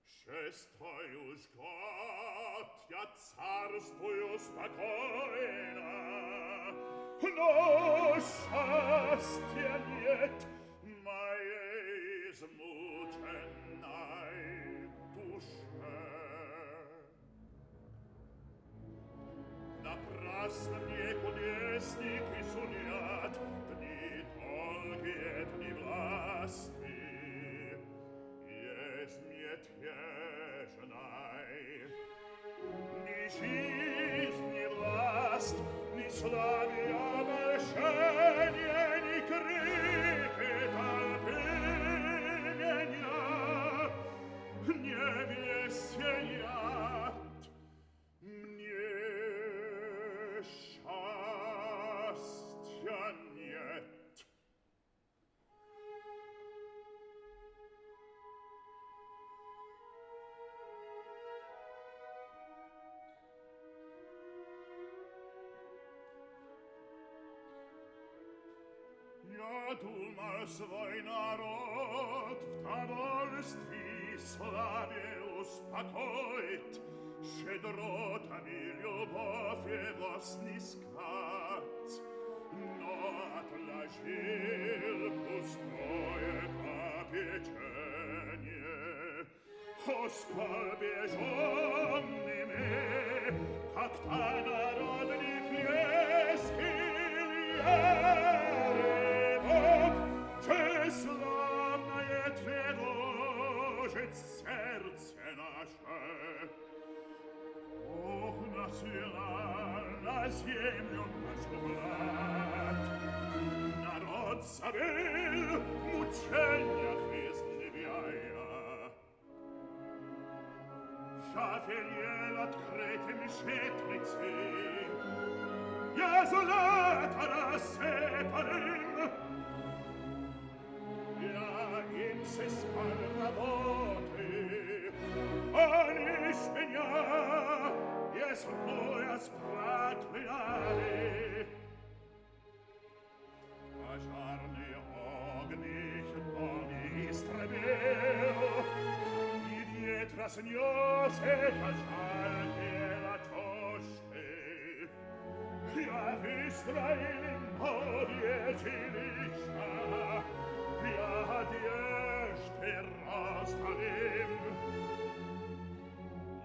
шествую ж год, я царствую спокойно, но счастья нет моей измученной душе. Напрасно мне кудесники сулят дни долгие, дни власти. Есть мне тежной ни жизнь, ни власть, ни славе обольщения, ни крики толпы меня, не весенят. Мне счастья нет. Думал свой народ в довольстве и славе успокоить, щедротами любовь его снискать, но отложил пустое попечение. О, сколь бежонными, как-то народник лескил славное тревожит сердце наше. Ох, насела на землю нашу глад, народ забыл в мучениях изнывая. Шафелье открытым щитрицы, я злато рассыпанным, я им сыскал работы, они ж меня, если пояс проклали. Пожарный огнищ он истребил, и ветра снес эта жалкие латошки. Я выстроил им новые жилища, я одежды раздалим.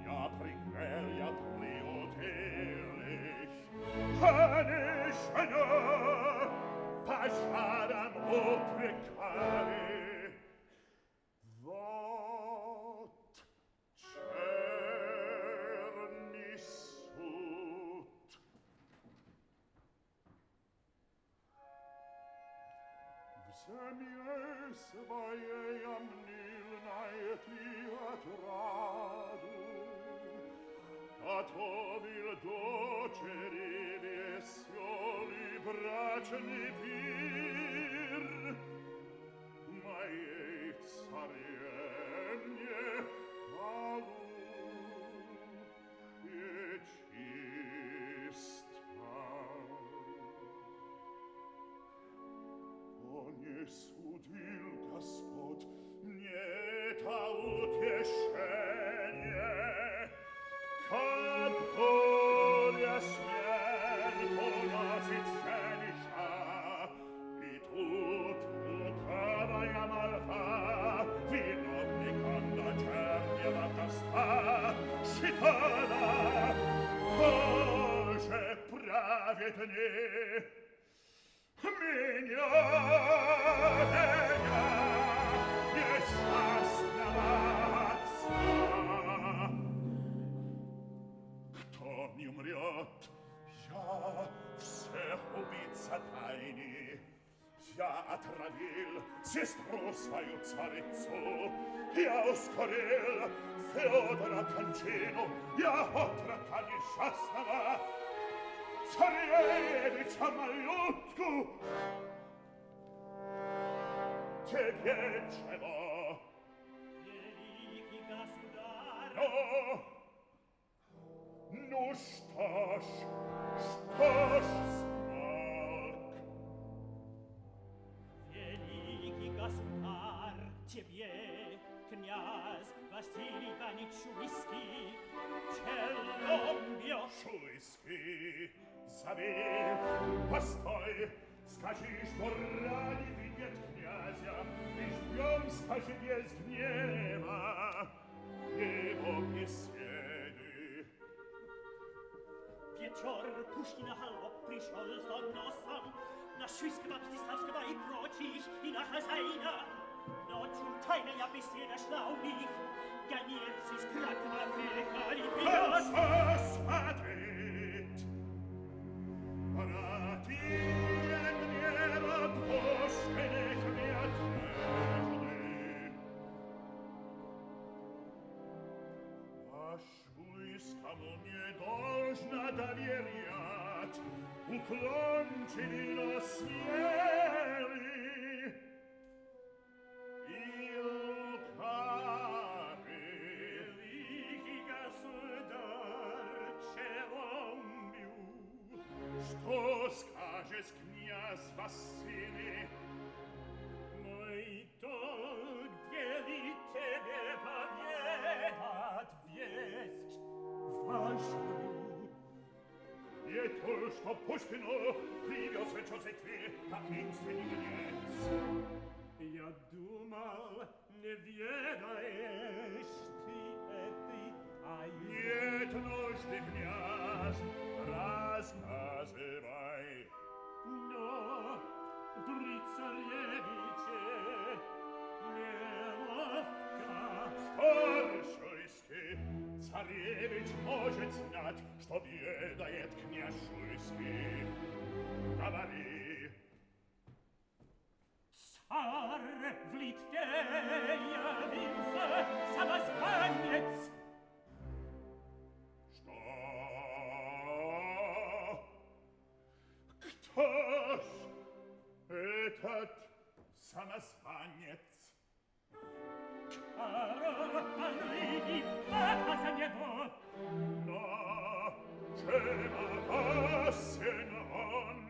Я пригрел, я приутил их, они ж меня пожаром упрекали. Вот черный суд. В земле своей омнил найти отраду, готовил дочери веселый брачный пир. Моей царевне малу и чисто. О, не судил Господь, не то утешение, как горе смерть уносит женща, и тут лукавая молва виновником дочернего тоста считала, Боже праведней меня, несчастного отца. Кто не умрет, я всех убийца тайни. Я отравил сестру свою царицу, я ускорил Феодора кончину, я отрока несчастного царевича малютку. Теперь чего? Великий государь! Ну что ж, смолк. Великий государь, тебе, князь Василий Иванович Шуйский, челом бьет. Шуйский, зови, постой, скажи, что ради видит князя, и ждем, скажи, без гнева его беседы. Вечер Пушкина холоп пришел с доносом на Шуйского, Мстиславского и прочих, и на хозяина. Ночью тайная беседа шла у них, гонец из Кракова приехали принес. Посмотреть! Братья гнева Пушкиных не отвержены. А Шуйскому не должно доверять, уклончивый, но смелый. И лукавый, великий государь, челом бью. Что скажет князь Василий, Pushkino, Livio Svečosekvi, как инственный гнец. Я думал, не ведаешь ты этой тайны. Нет нужды, князь, рассказывай. Но при царевиче неловко. Старшойский, царевич может знать, что ведает князь Шуйский. Говори. Царь в Литве явился самозванец. Что? Кто ж этот самозванец? Анри за него. Но чем опасен он?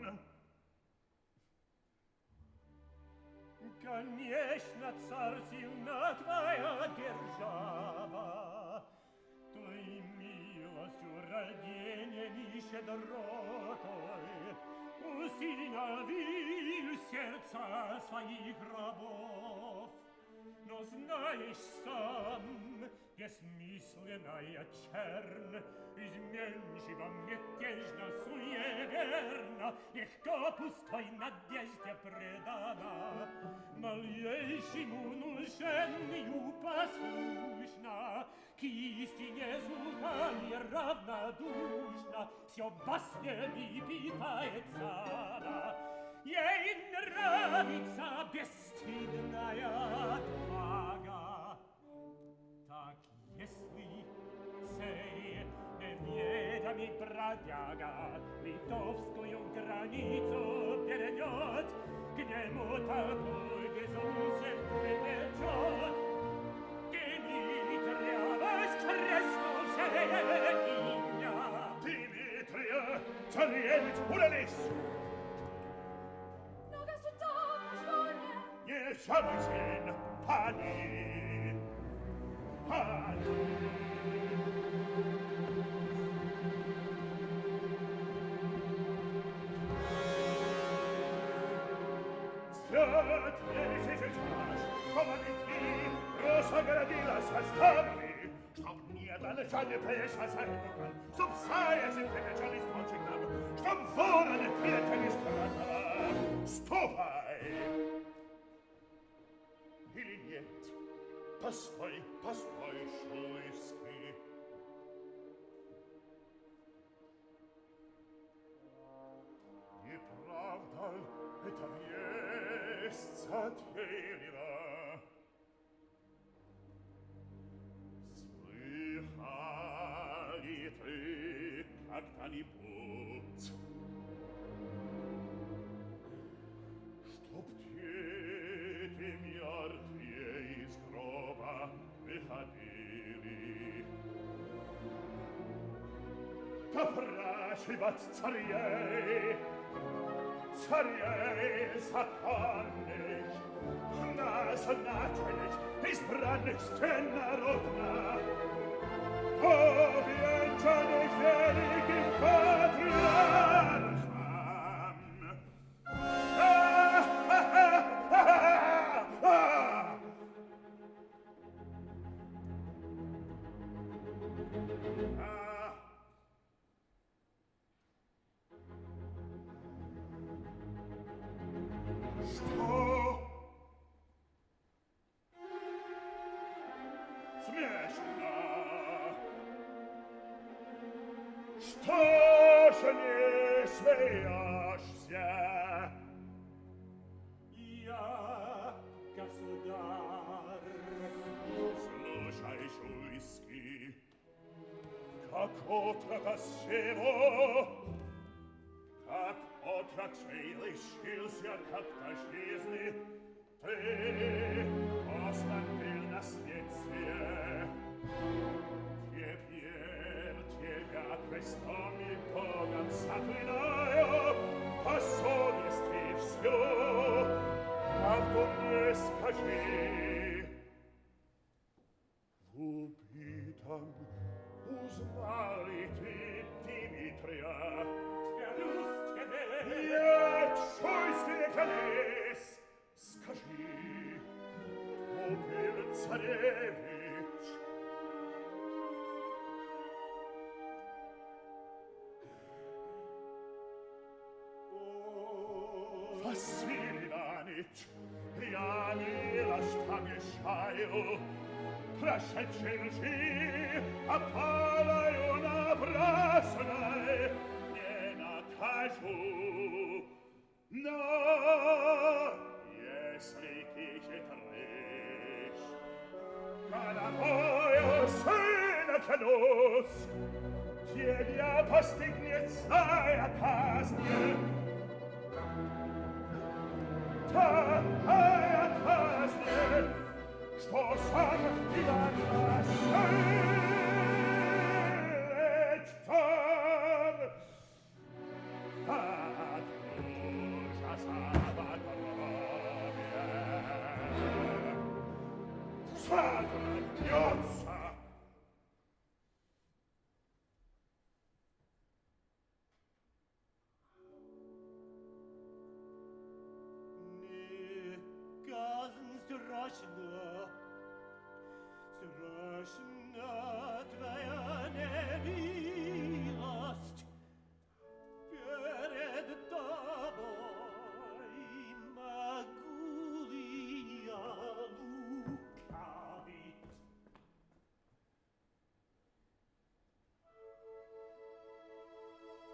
Конечно, царь сильна твоя держава, той милостью родением и щедротой усиновил сердца своих рабов. Но знаешь сам, бессмысленная чернь, изменчива, мятежна, суеверна, легко пустой надежде предана, малейшему нужению послушна, к истине сука неравнодушна, все баснями питается она. Ей нравится бесстыдная отвага. Так если сей неведомый бродяга литовскую границу перейдет, к нему толпой безумцев привлечет, Дмитрия воскреснувшее имя. Дмитрия, царевич, удались! Не самый сын, пани! Пани! Свят месяц час, помогите, разогородилась оставили, чтоб не долетали плеша за эту, чтоб заяцы прибежали с пончиком, чтоб вороны прилетели с крана. Ступай! Или нет? Постой, постой, Шуйский. Не правда ли это весть затейлива? Слыхали ты когда-нибудь, чтоб дети мертвее из гроба выходили? Допрашивать царей законных, назначить избранных стен народна, повенчанных великим патриархом. Что? Смешно. Что же не смеешься? Я, государь. Слушай, Шуйский, как отрока сего, как отрок сей лишился как-то жизни, ты послан был наследствие. Теперь тебя крестом и Богом заклинаю, по совести все, правду мне скажи. В убитом узнали ты Дмитрия? Верусь Cesarevich. Vassili Ivanich, я мило, что мешаю, прошедший опалаю напрасно, не накажу. Но если ты хитришь, головою сына клянусь, тебя постигнет злая казнь. Такая казнь, что сам Иван Васильевич от ужаса содрогнется. Страшна, страшна твоя немилость. Перед тобой могу ли я лукавить?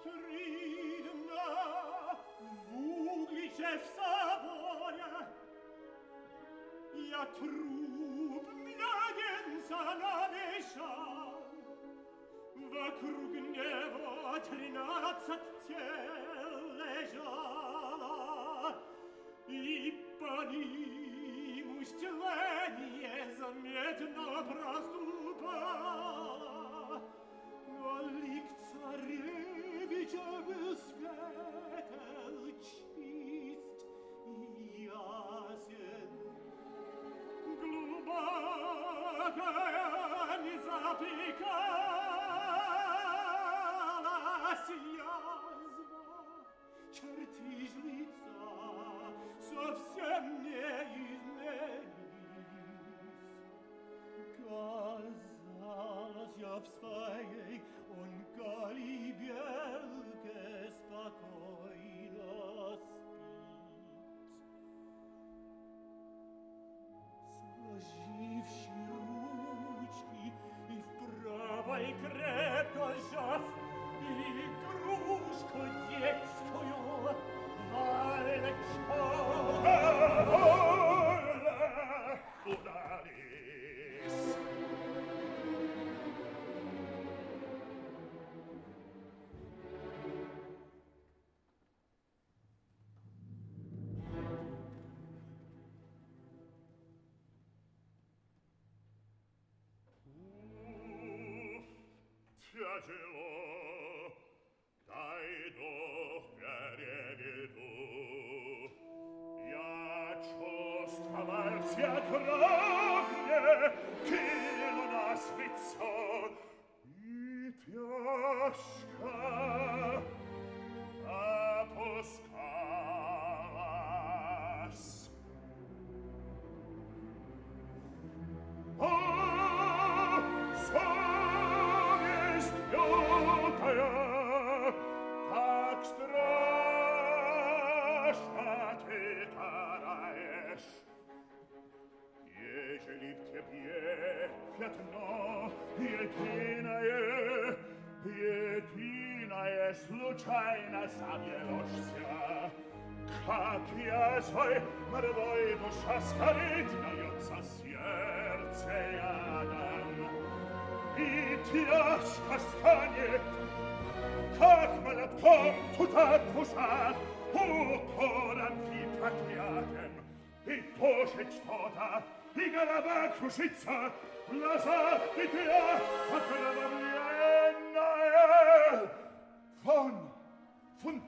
Тридна в угличе в соборе я труп младенца навешал, вокруг него 13 тел лежало, и по ним устиление заметно проступало, но лик царевича был светел, чист и ясен. Глубокая не запекалась язва, чертеж лица совсем не изменились. Казалось, я в своей колыбельке спокойно сложивши ручки и в правой крепко сжав игрушку детскую валечку. Ударись! Тяжело, дай дух переведу. Я чувствовал все кровне, кину на свицо, и тяжко опускалась. Совесть лютая, как страшно ты караешь. Ежели в тебе пятно единое случайно забьешься, как язвой морвой душа скорит, льется сердце ядом, и тяжко станет, как молотком туда в ушах, укором и проклятым, и тушит что-то, и голова кружится, в глазах петля окровавленная. Вон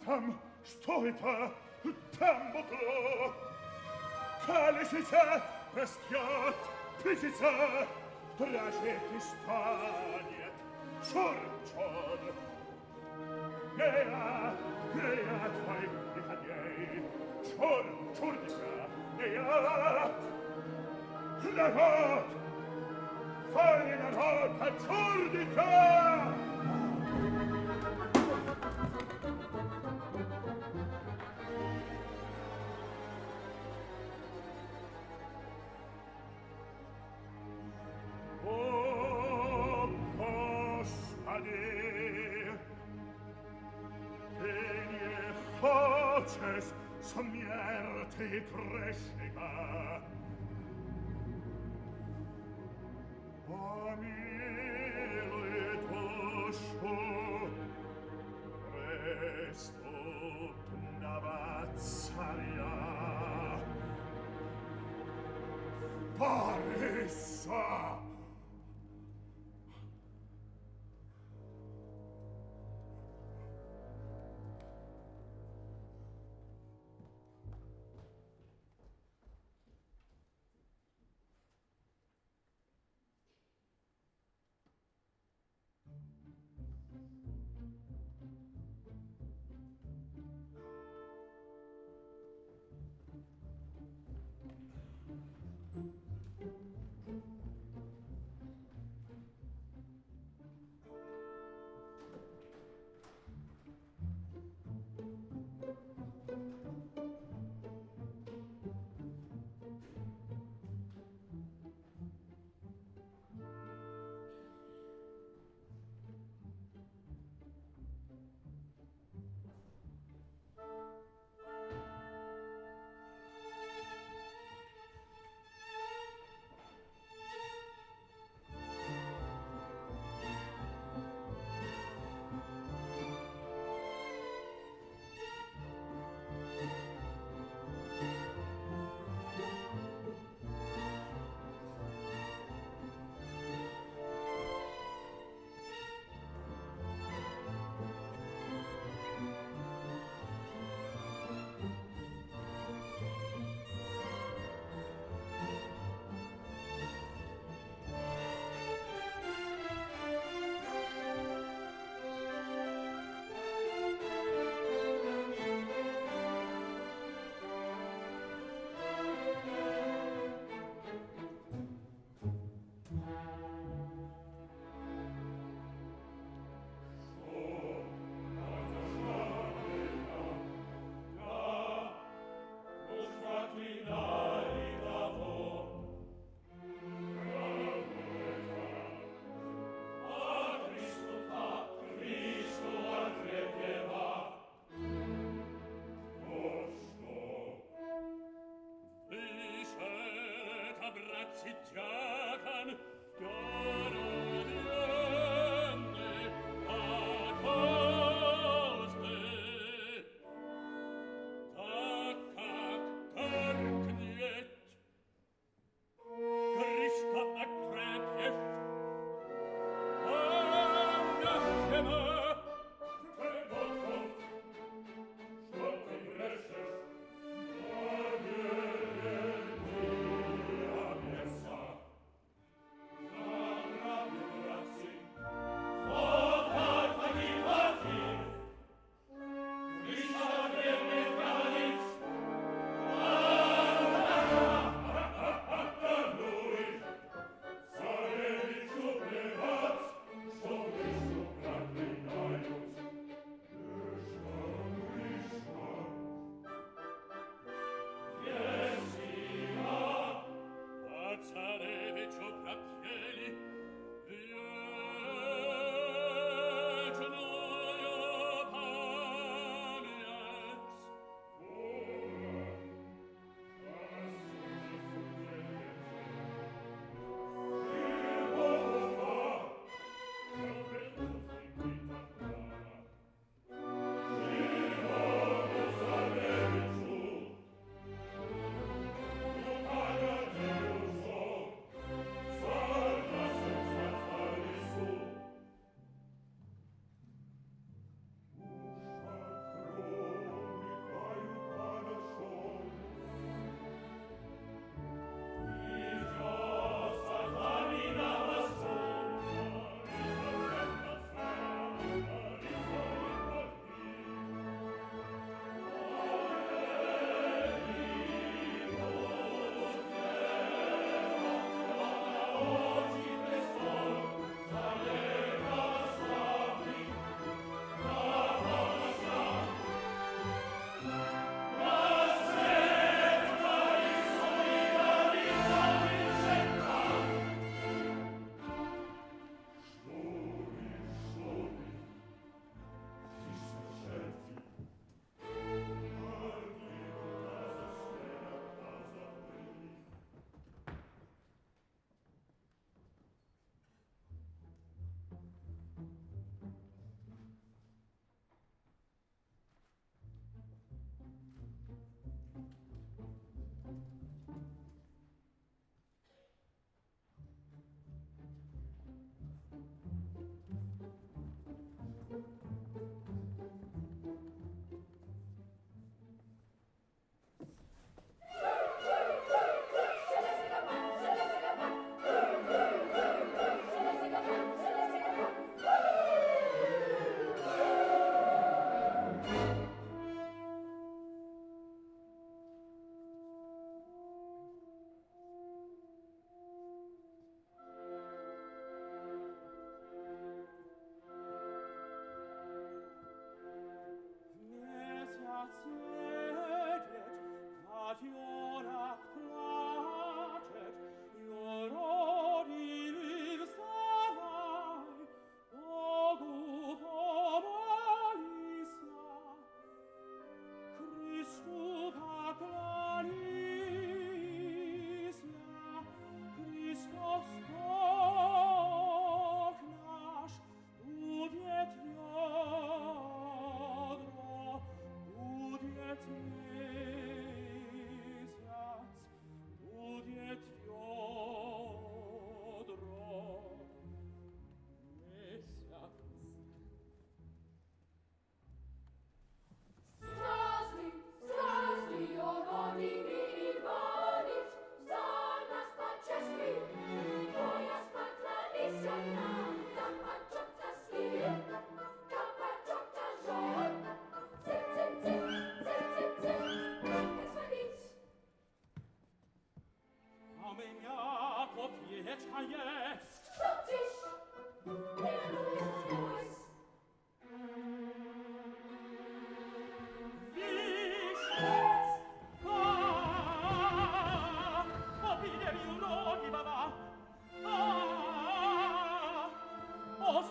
там, что это? Там в углу. Колесица растет, пятится, дрожит и станет. Чур-чур. Я твой лиходей. Чур-чурника. Я народ caccior di te! Oh, ospade, venie hoces sommierte crescega. Amilo et oscio, presto navazzaria. Paressa!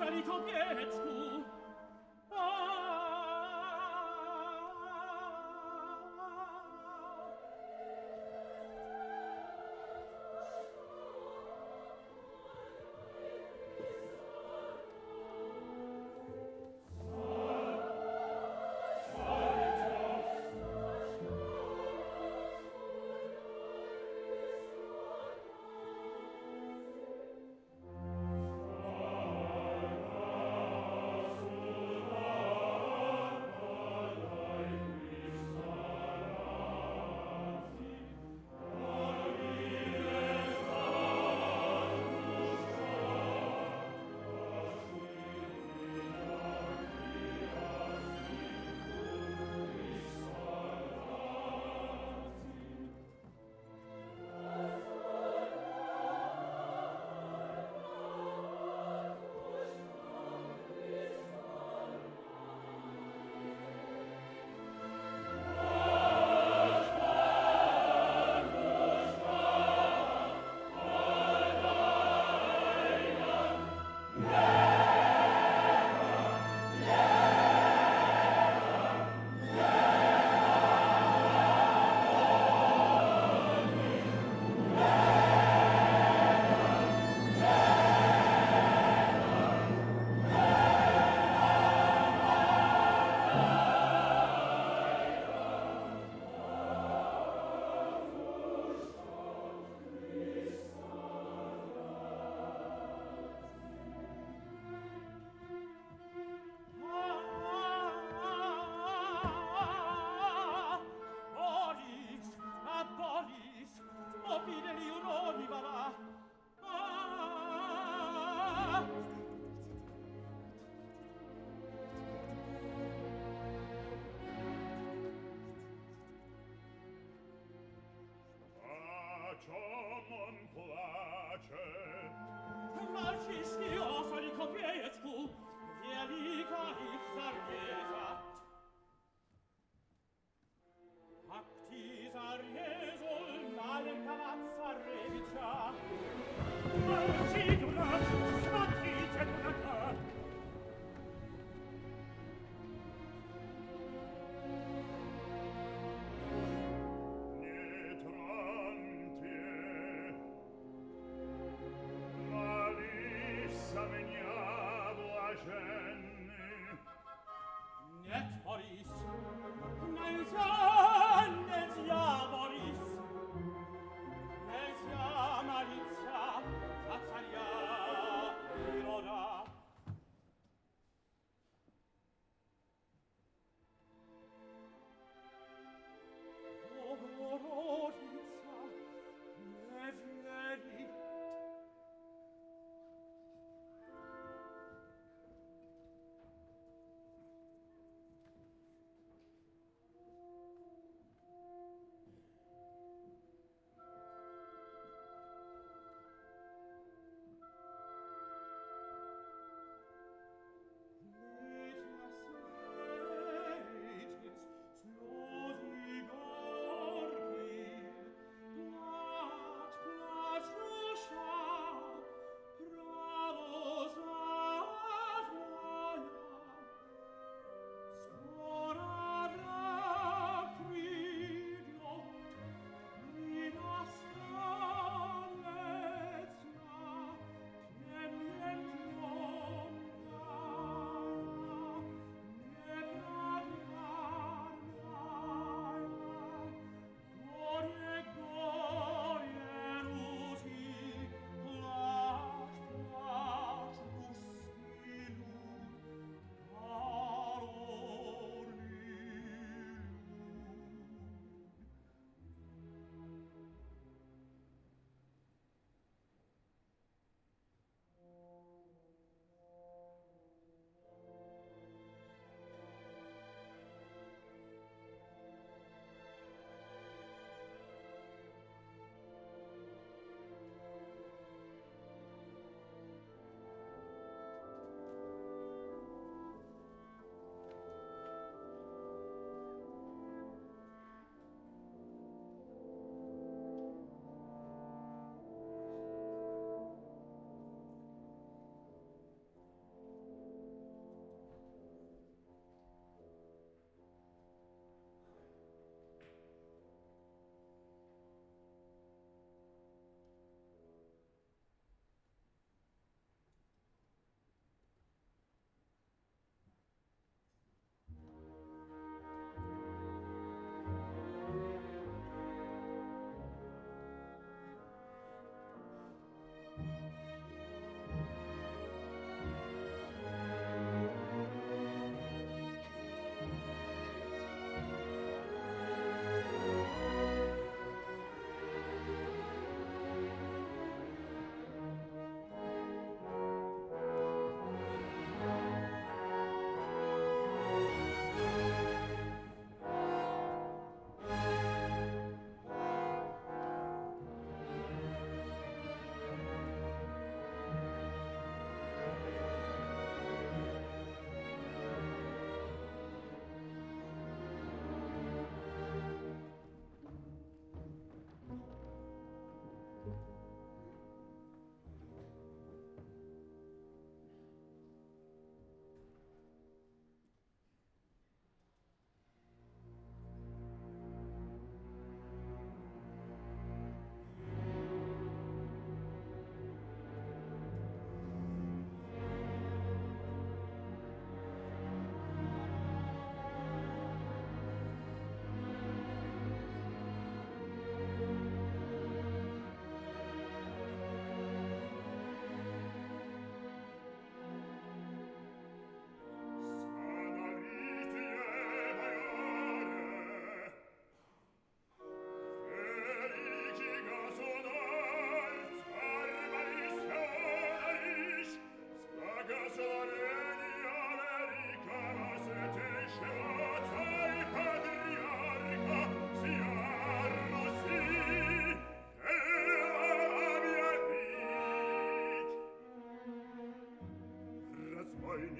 ferito piecku.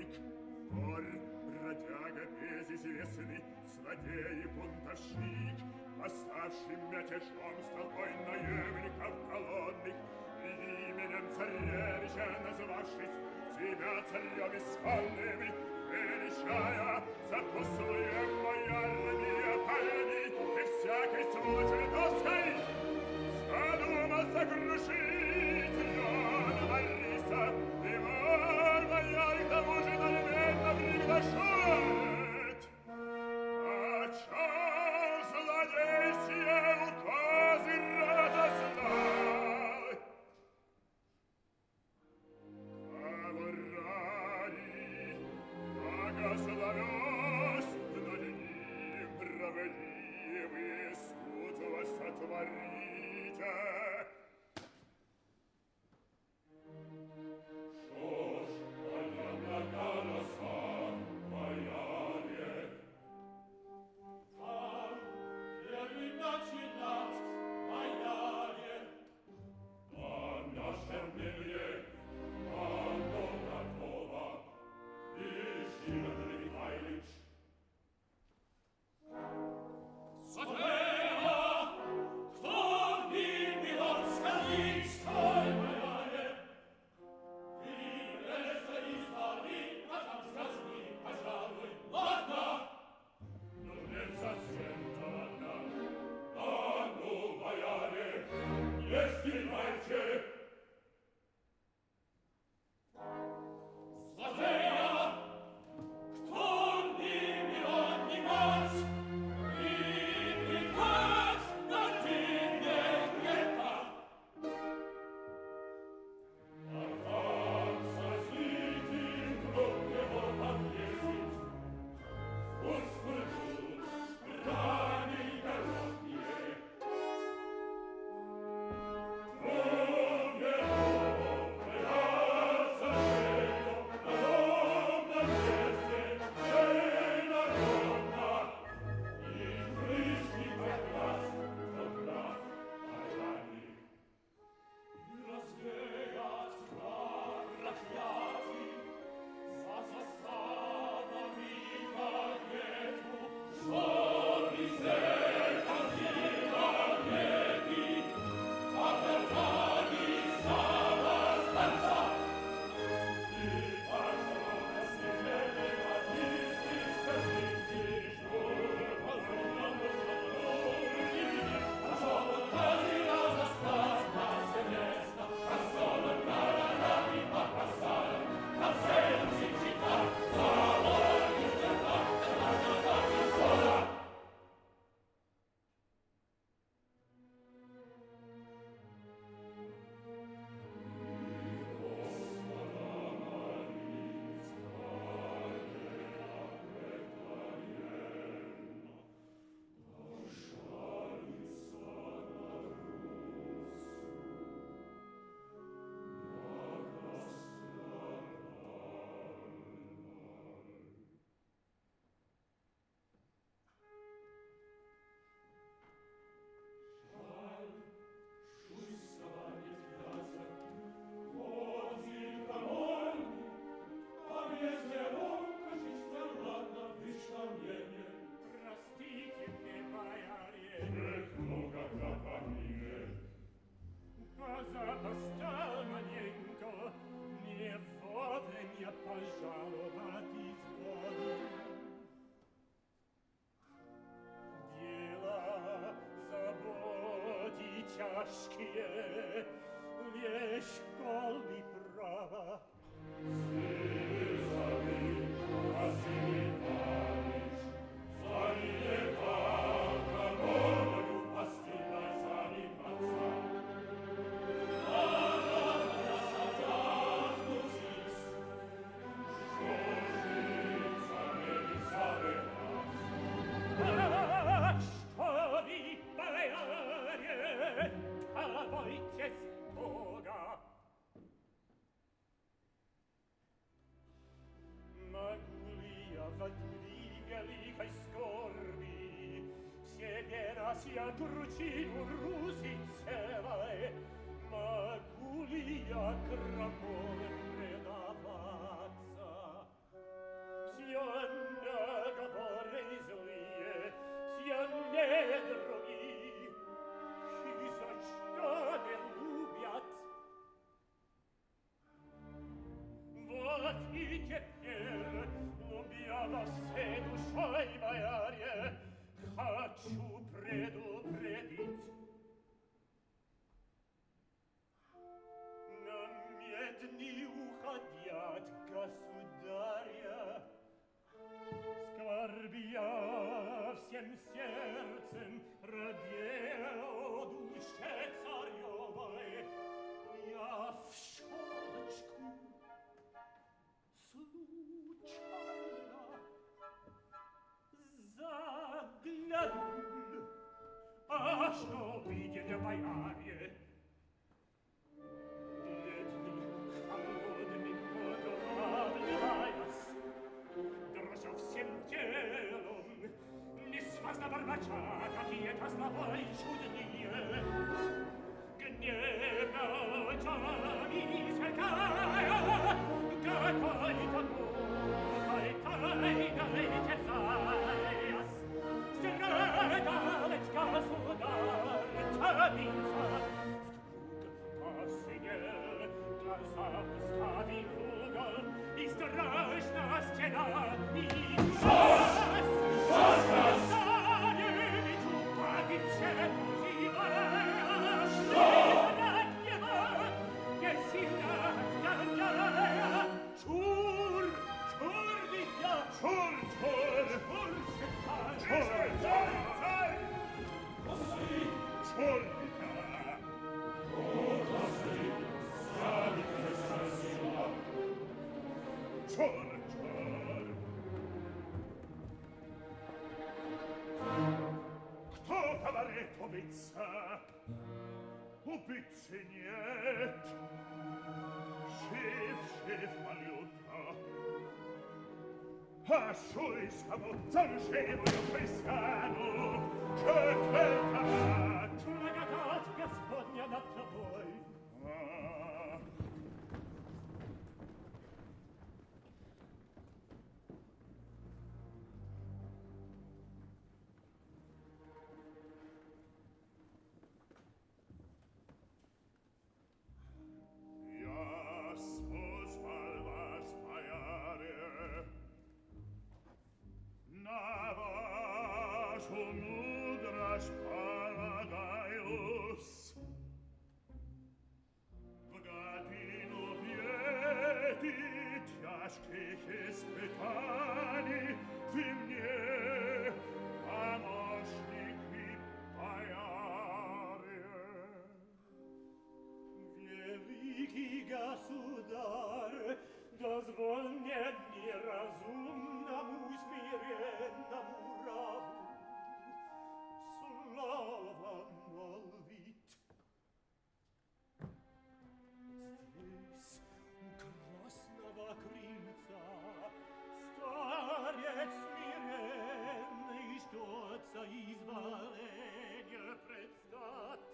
охотник. Вор, бродяга безызвестный, злодей и бунтовщик, оставшим мятежом с толпой наемников голодных, именем царевича назвавшись, себя царем исконным, величая запуслые лояльными пальми и всякой сволочи литовской, задумал сокрушить трон Борисов, и вор бояр к тому же намеренно приглашает. О чем злодей сие указы разослал? Аврари, благословясь над ним правдивый суд вас сотворите. Что ж, моя благоноса, бояре? Там, первый начинать, бояре. А наше мнение, оно готово. Ищи, Андрей Михайлович. Сотвера, кто мне он сказать, стой, бояре? И это издави, а там сказни, пожалуй, ладно. Но не совсем-то ладно. А ну, бояре, не снимайте. Злодея, кто мне миллион не мать, и приказ на тебе греха. А там созрите, кровь его подвесить, Господу раны голодные. Кровь его боятся шею, на злобном месте, шею народна, и крышки прекрас, добра, барани. И развеят страх проклятий за заставами ковету, что везде ходила веки, а вратами стала станца. И пошла снежной водицы, скажите, что позволено задумать, а что отказила застать нас место, а солод городами по постарам, а всем сечета, завод и ждета, так и скоро. Простите мне, бояре, много пропомнили. Позапостал маленько, не вовремя пожаловать изволю. Дела, заботы тяжкие, вещь колби права. Слезами, Василий Иванович, звоните вам, кого-нибудь постельной заниматься. Надо отдохнуть, что жить за нас. Что вы, бояре, побойтесь Бога. Могу ли я в дни великой скорби себе нас я кручину Руси целой? Могу ли я крамоле предаваться? Amite piel, lumbiava se dušoj vajarje, haču predupredit. Намедни уходят, государя, скорбя всем сердцем, радея о душе царевой, я в щелочку случайно заглянул. А что видели бояре? Бледный, холодный, подобляясь, дрожа всем телом, несвязно бормоча какие-то слова и чудные, гневно очами сверкая, какой-то мукой тайной терзаясь, страдалец государь томится. Вдруг посинел, глаза уставил в угол, и страшна стена, и ужас! Царевичу погибше зимая, что от него бессильно отгоняя. Чур, чур, дитя! Чур, чур! Чур, шептай! Чур, царь! Чур, дитя! О, Господи, сами красиво! Чур, чур! Кто говорит убийца? Убийцы нет. Жив, жив, малютка. А шуйскому торживую присягу четвертовать. Благодать Господня над тобой. Я созвал вас, бояре, на вашу мудрость полагаюсь. В годину бед и тяжких испытаний вы мне помощники, бояре. Великий государь, дозволь мне неразумному, смиренному рабу слово молвить. Здесь, у красного крыльца, старец смиренный ждется изволения предстать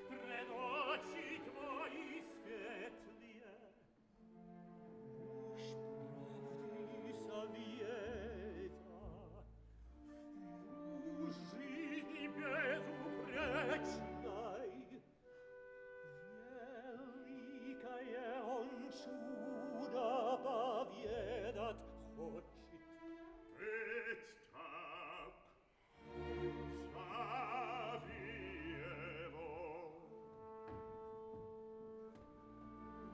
пред очи твои светлые. Уж правды совета, уж жизни безупречной, великое он чудо поведать хочет. Ведь так, зови его.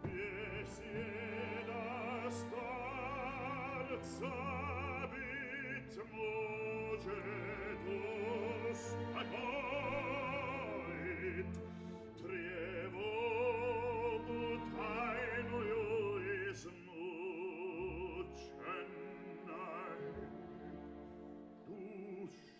Беседа старца, быть может, успокоит тревогу тайную измученной души.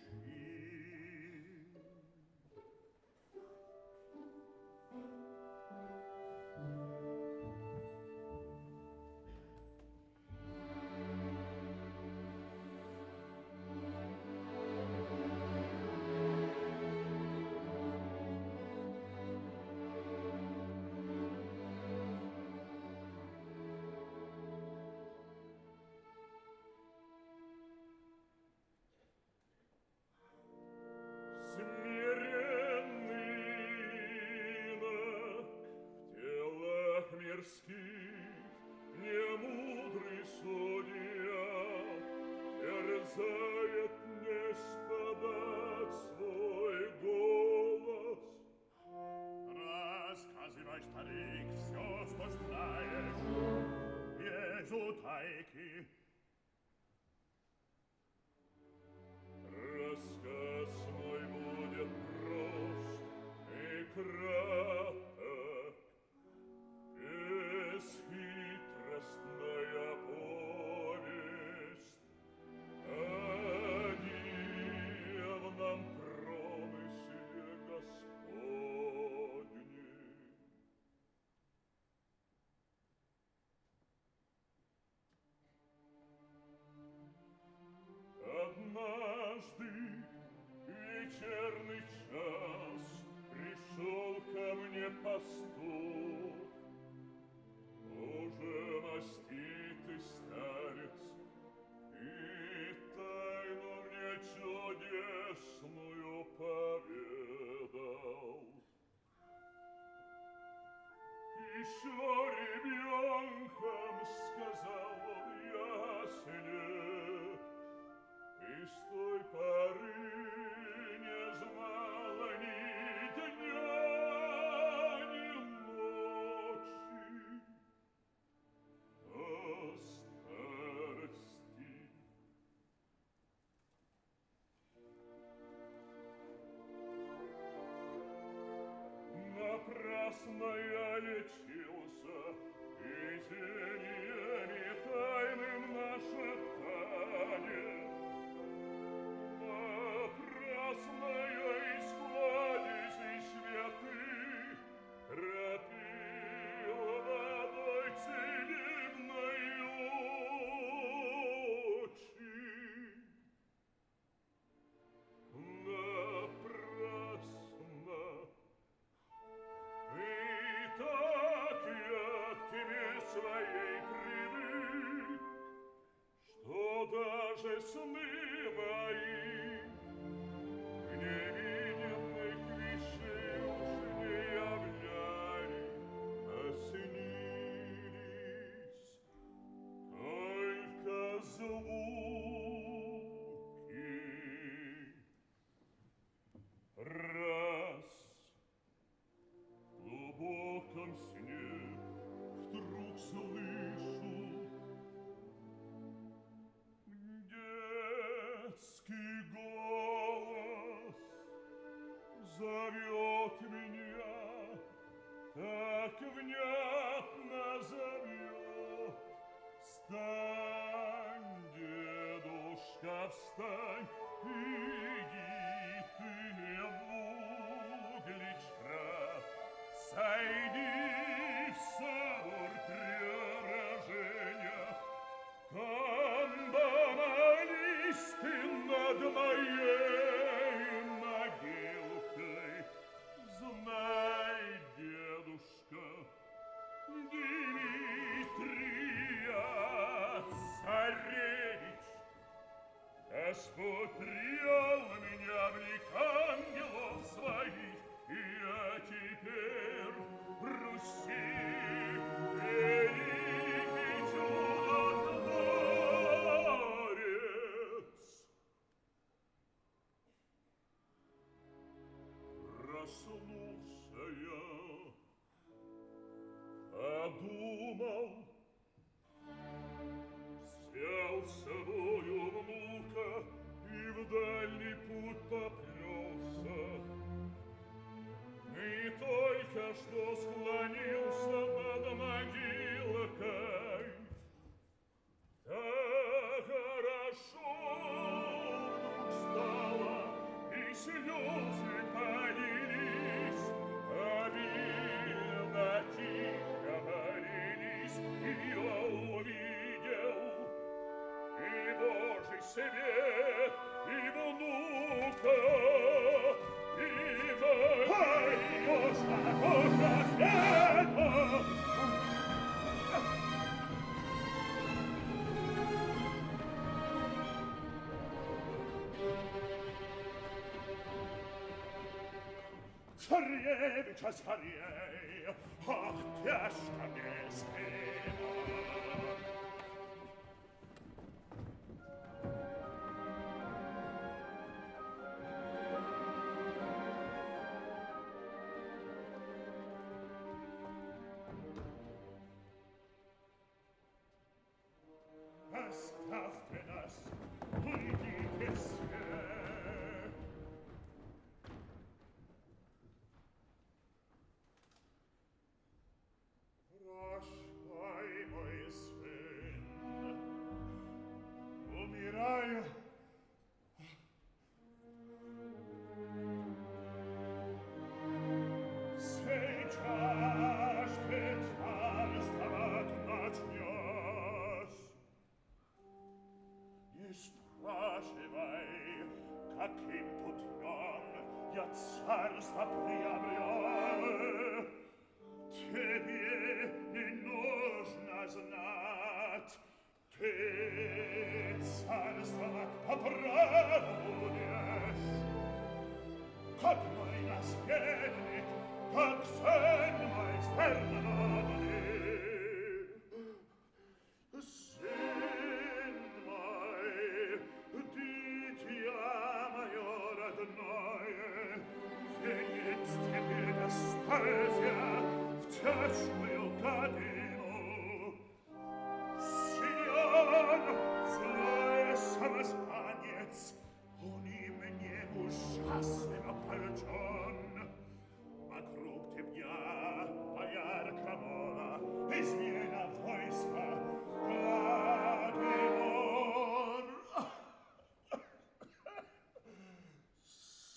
зутайки. Рассказ мой будет прост и краток, бесхитростная повесть о дивном промысле Господнем. Однажды вечерний час пришел ко мне пастух, уже маститый старец, и тайну мне чудесную поведал. Еще ребенком, сказал он, ясне, и с той поры не знала ни дня, ни ночи о старости. Напрасно я лечился видениями тайным нашептанием. Напрасно я из кладезей святых кропил водой целебной очи. Напрасно. И так я к тебе своей привык, что даже сны мои невидимых вещей уж не являли, а снились только звуки. Раз в глубоком сне вдруг слышу детский голос зовет меня, так внятно зовет. Встань, дедушка, встань, иди ты в угличка, сойди в собор преображения, там помолись ты над моей могилкой. Знай, дедушка, Дмитрия царевич, Господь привел меня в лик ангелов своих, и я теперь в Руси великий чудотворец. Проснулся я, подумал, взял с собою внука и в дальний путь поплелся. И только что склонился над могилкой, так хорошо вдруг стало, и слезы полились, обильно тихо полились, и я увидел и Божий свет, и внука, и моего света. Царевича скорей, ах, тяжко мне спина. я царство приобрел. Тебе не нужно знать, ты царство по праву будешь, как мой наследник, как сын мой стернодный. Сын мой, дитя мое родное, венец тебе доставься в тяжкую годину. Сион, злой самозванец, он и мне ужасно польчен. Вокруг тебя бояр крамола, измена войска, Владимир.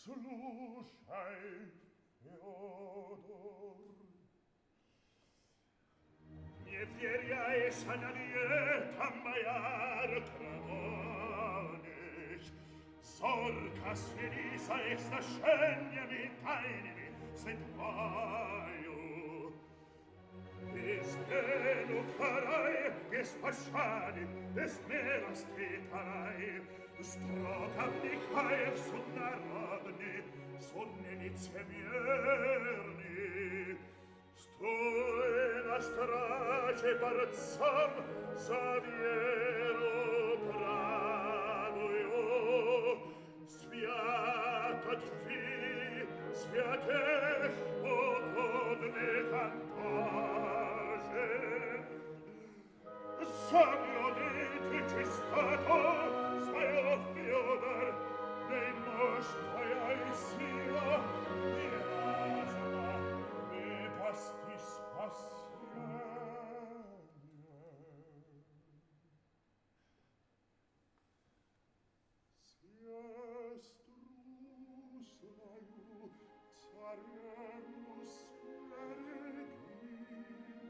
Слушай, Феодор, не веряйся навеком, бояр крамольных, зорко следи за их сношениями тайными с твою. Измену карай, без пощады, без смелости карай, строг облекая в суд народный, суд нелицемерный. Стой на страже борцам за веру правую, свят от любви, святых угодных антажен. Соблюди ты чистоту свою, Феодор, не мощь твоя и сила, и разума, не постичь спасения. Сестру свою, царевну сбереги,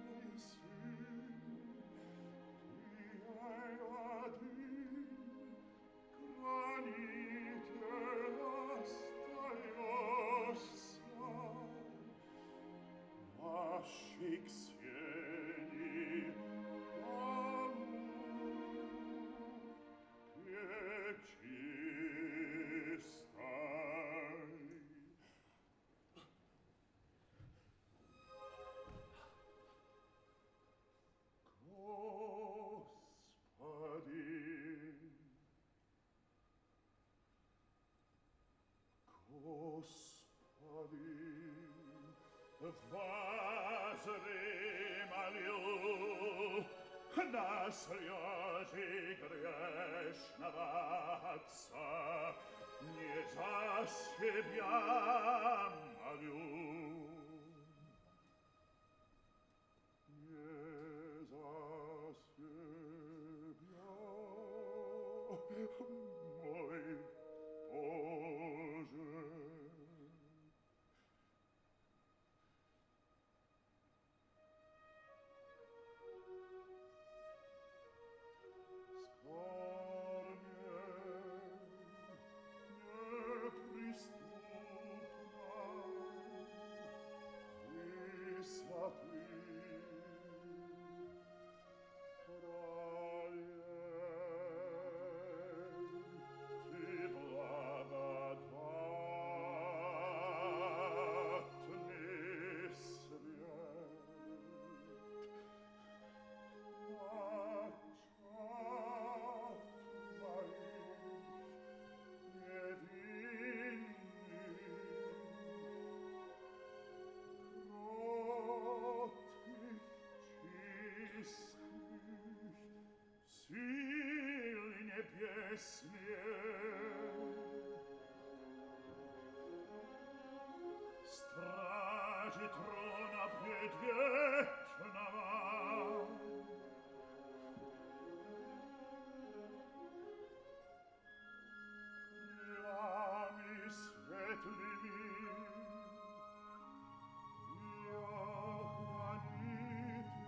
мой сын, ты один хранитель остаешься. Вашей Ксении кому чистой. Господи, возри, молю, на слезы грешного отца, не за себя молю, не за себя, мой Боже. Стражи трона предвечного, крылами светлыми, я хранитель,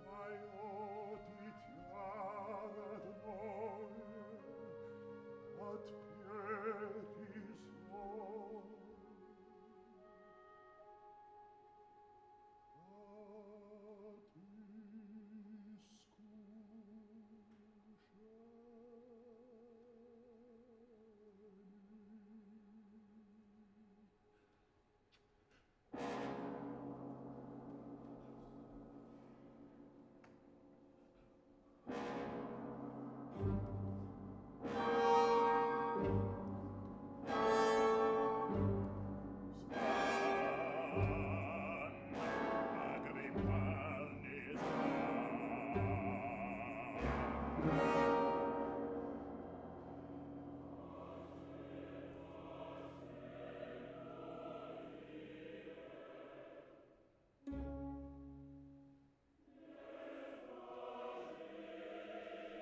мое дитя родное, от петь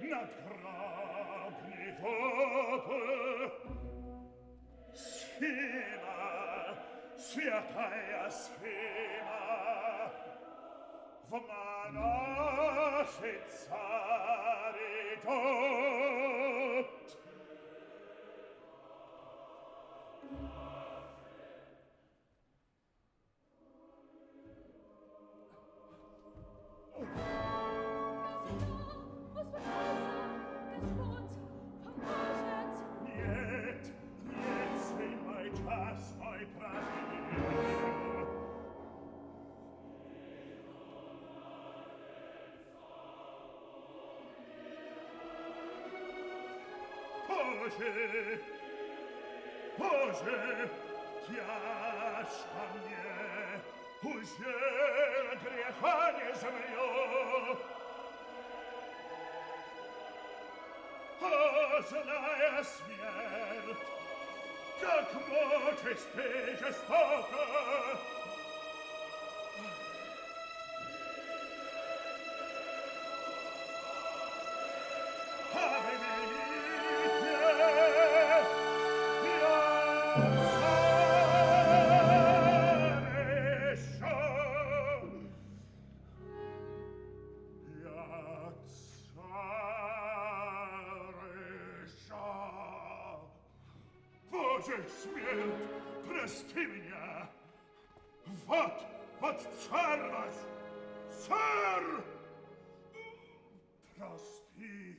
Nadgrobny popły, schema, świataja schema, w manaszy cary tot. Нет, нет, сын мой, час мой пробил. Боже, Боже, тяжко мне, уже греха не замрет. О, злая смерть, как мучишь ты жестоко! Боже, смерть, прости меня! Вот царь ваш! Царь! Простите!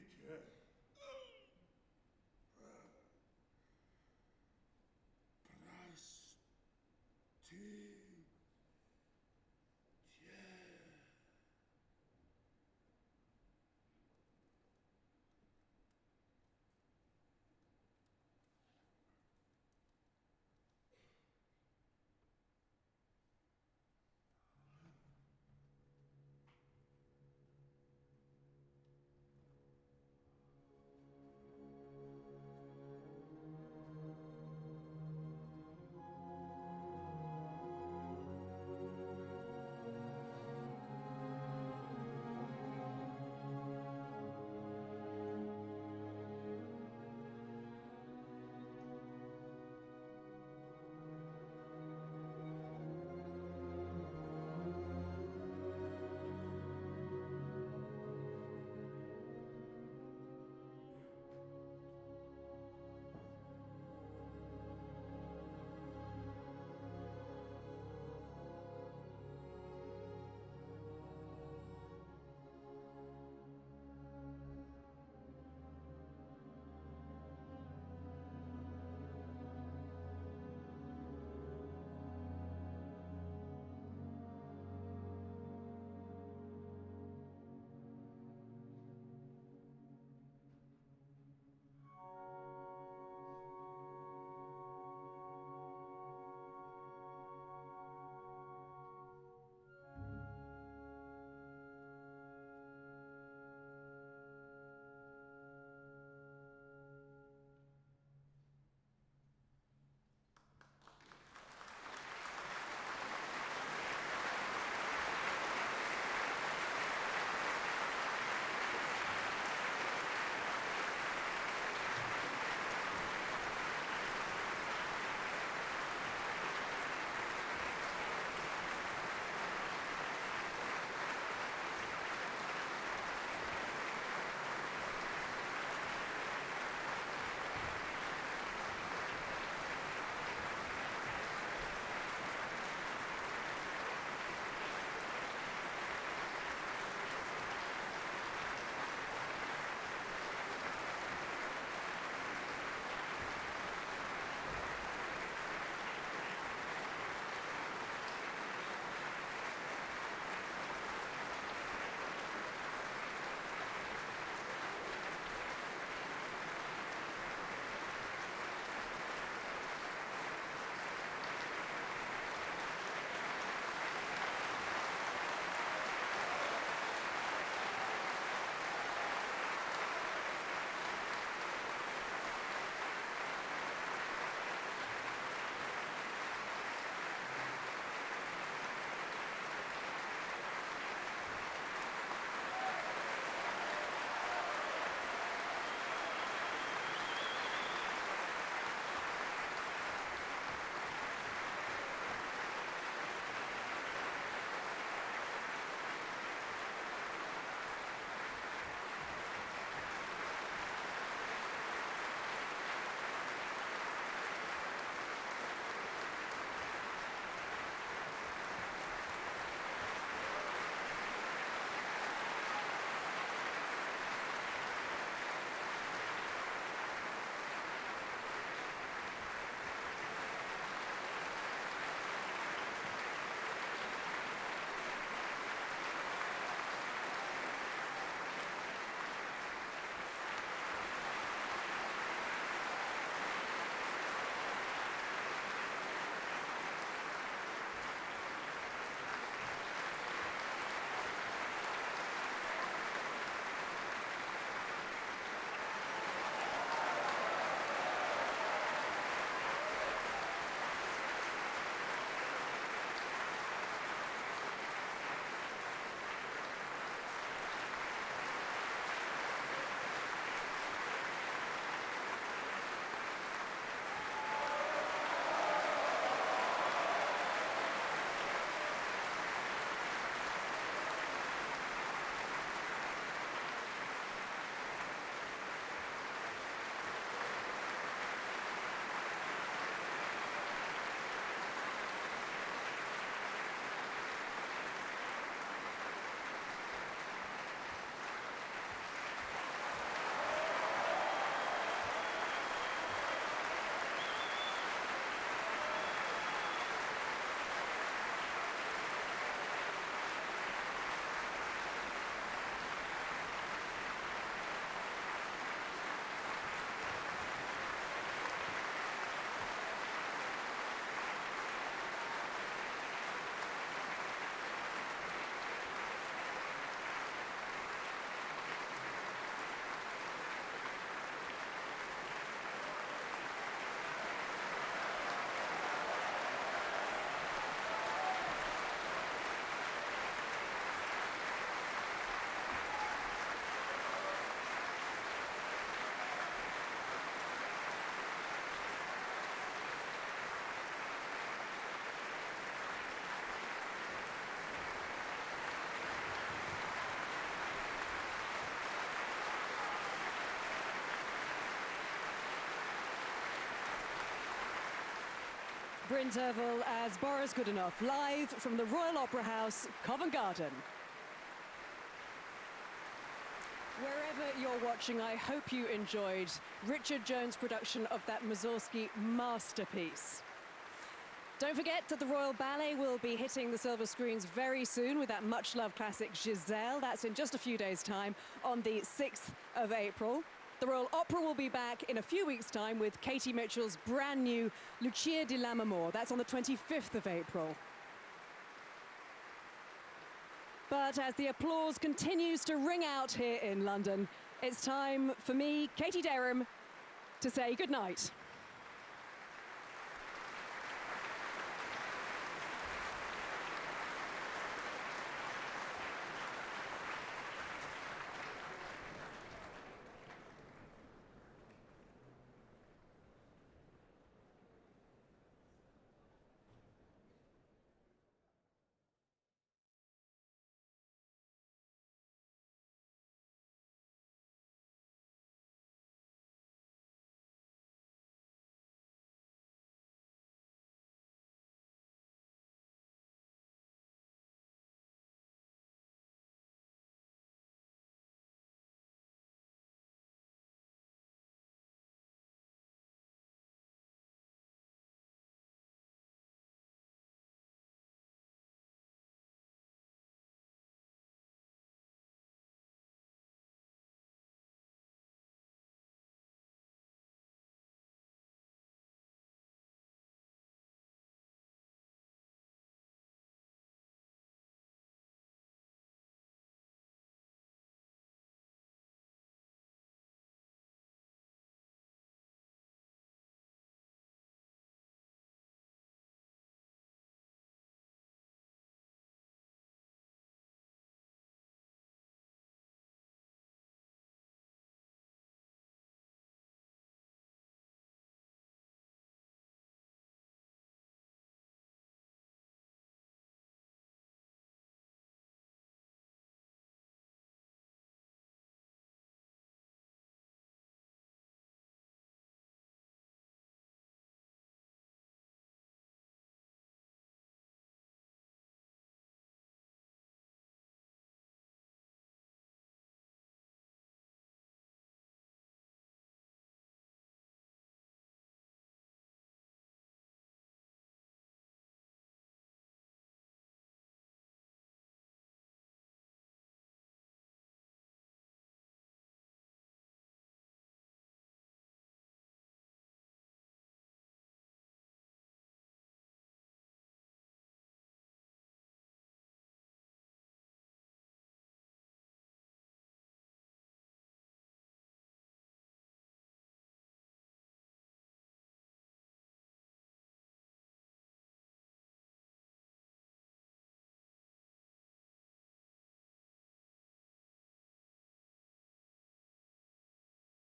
Bryn Terfel as Boris Godunov, live from the Royal Opera House, Covent Garden. Wherever you're watching, I hope you enjoyed Richard Jones' production of that Mussorgsky masterpiece. Don't forget that the Royal Ballet will be hitting the silver screens very soon with that much-loved classic Giselle. That's in just a few days' time on the 6th of April. The Royal Opera will be back in a few weeks' time with Katie Mitchell's brand new Lucia di Lammermoor. That's on the 25th of April. But as the applause continues to ring out here in London, it's time for me, Katie Derham, to say goodnight.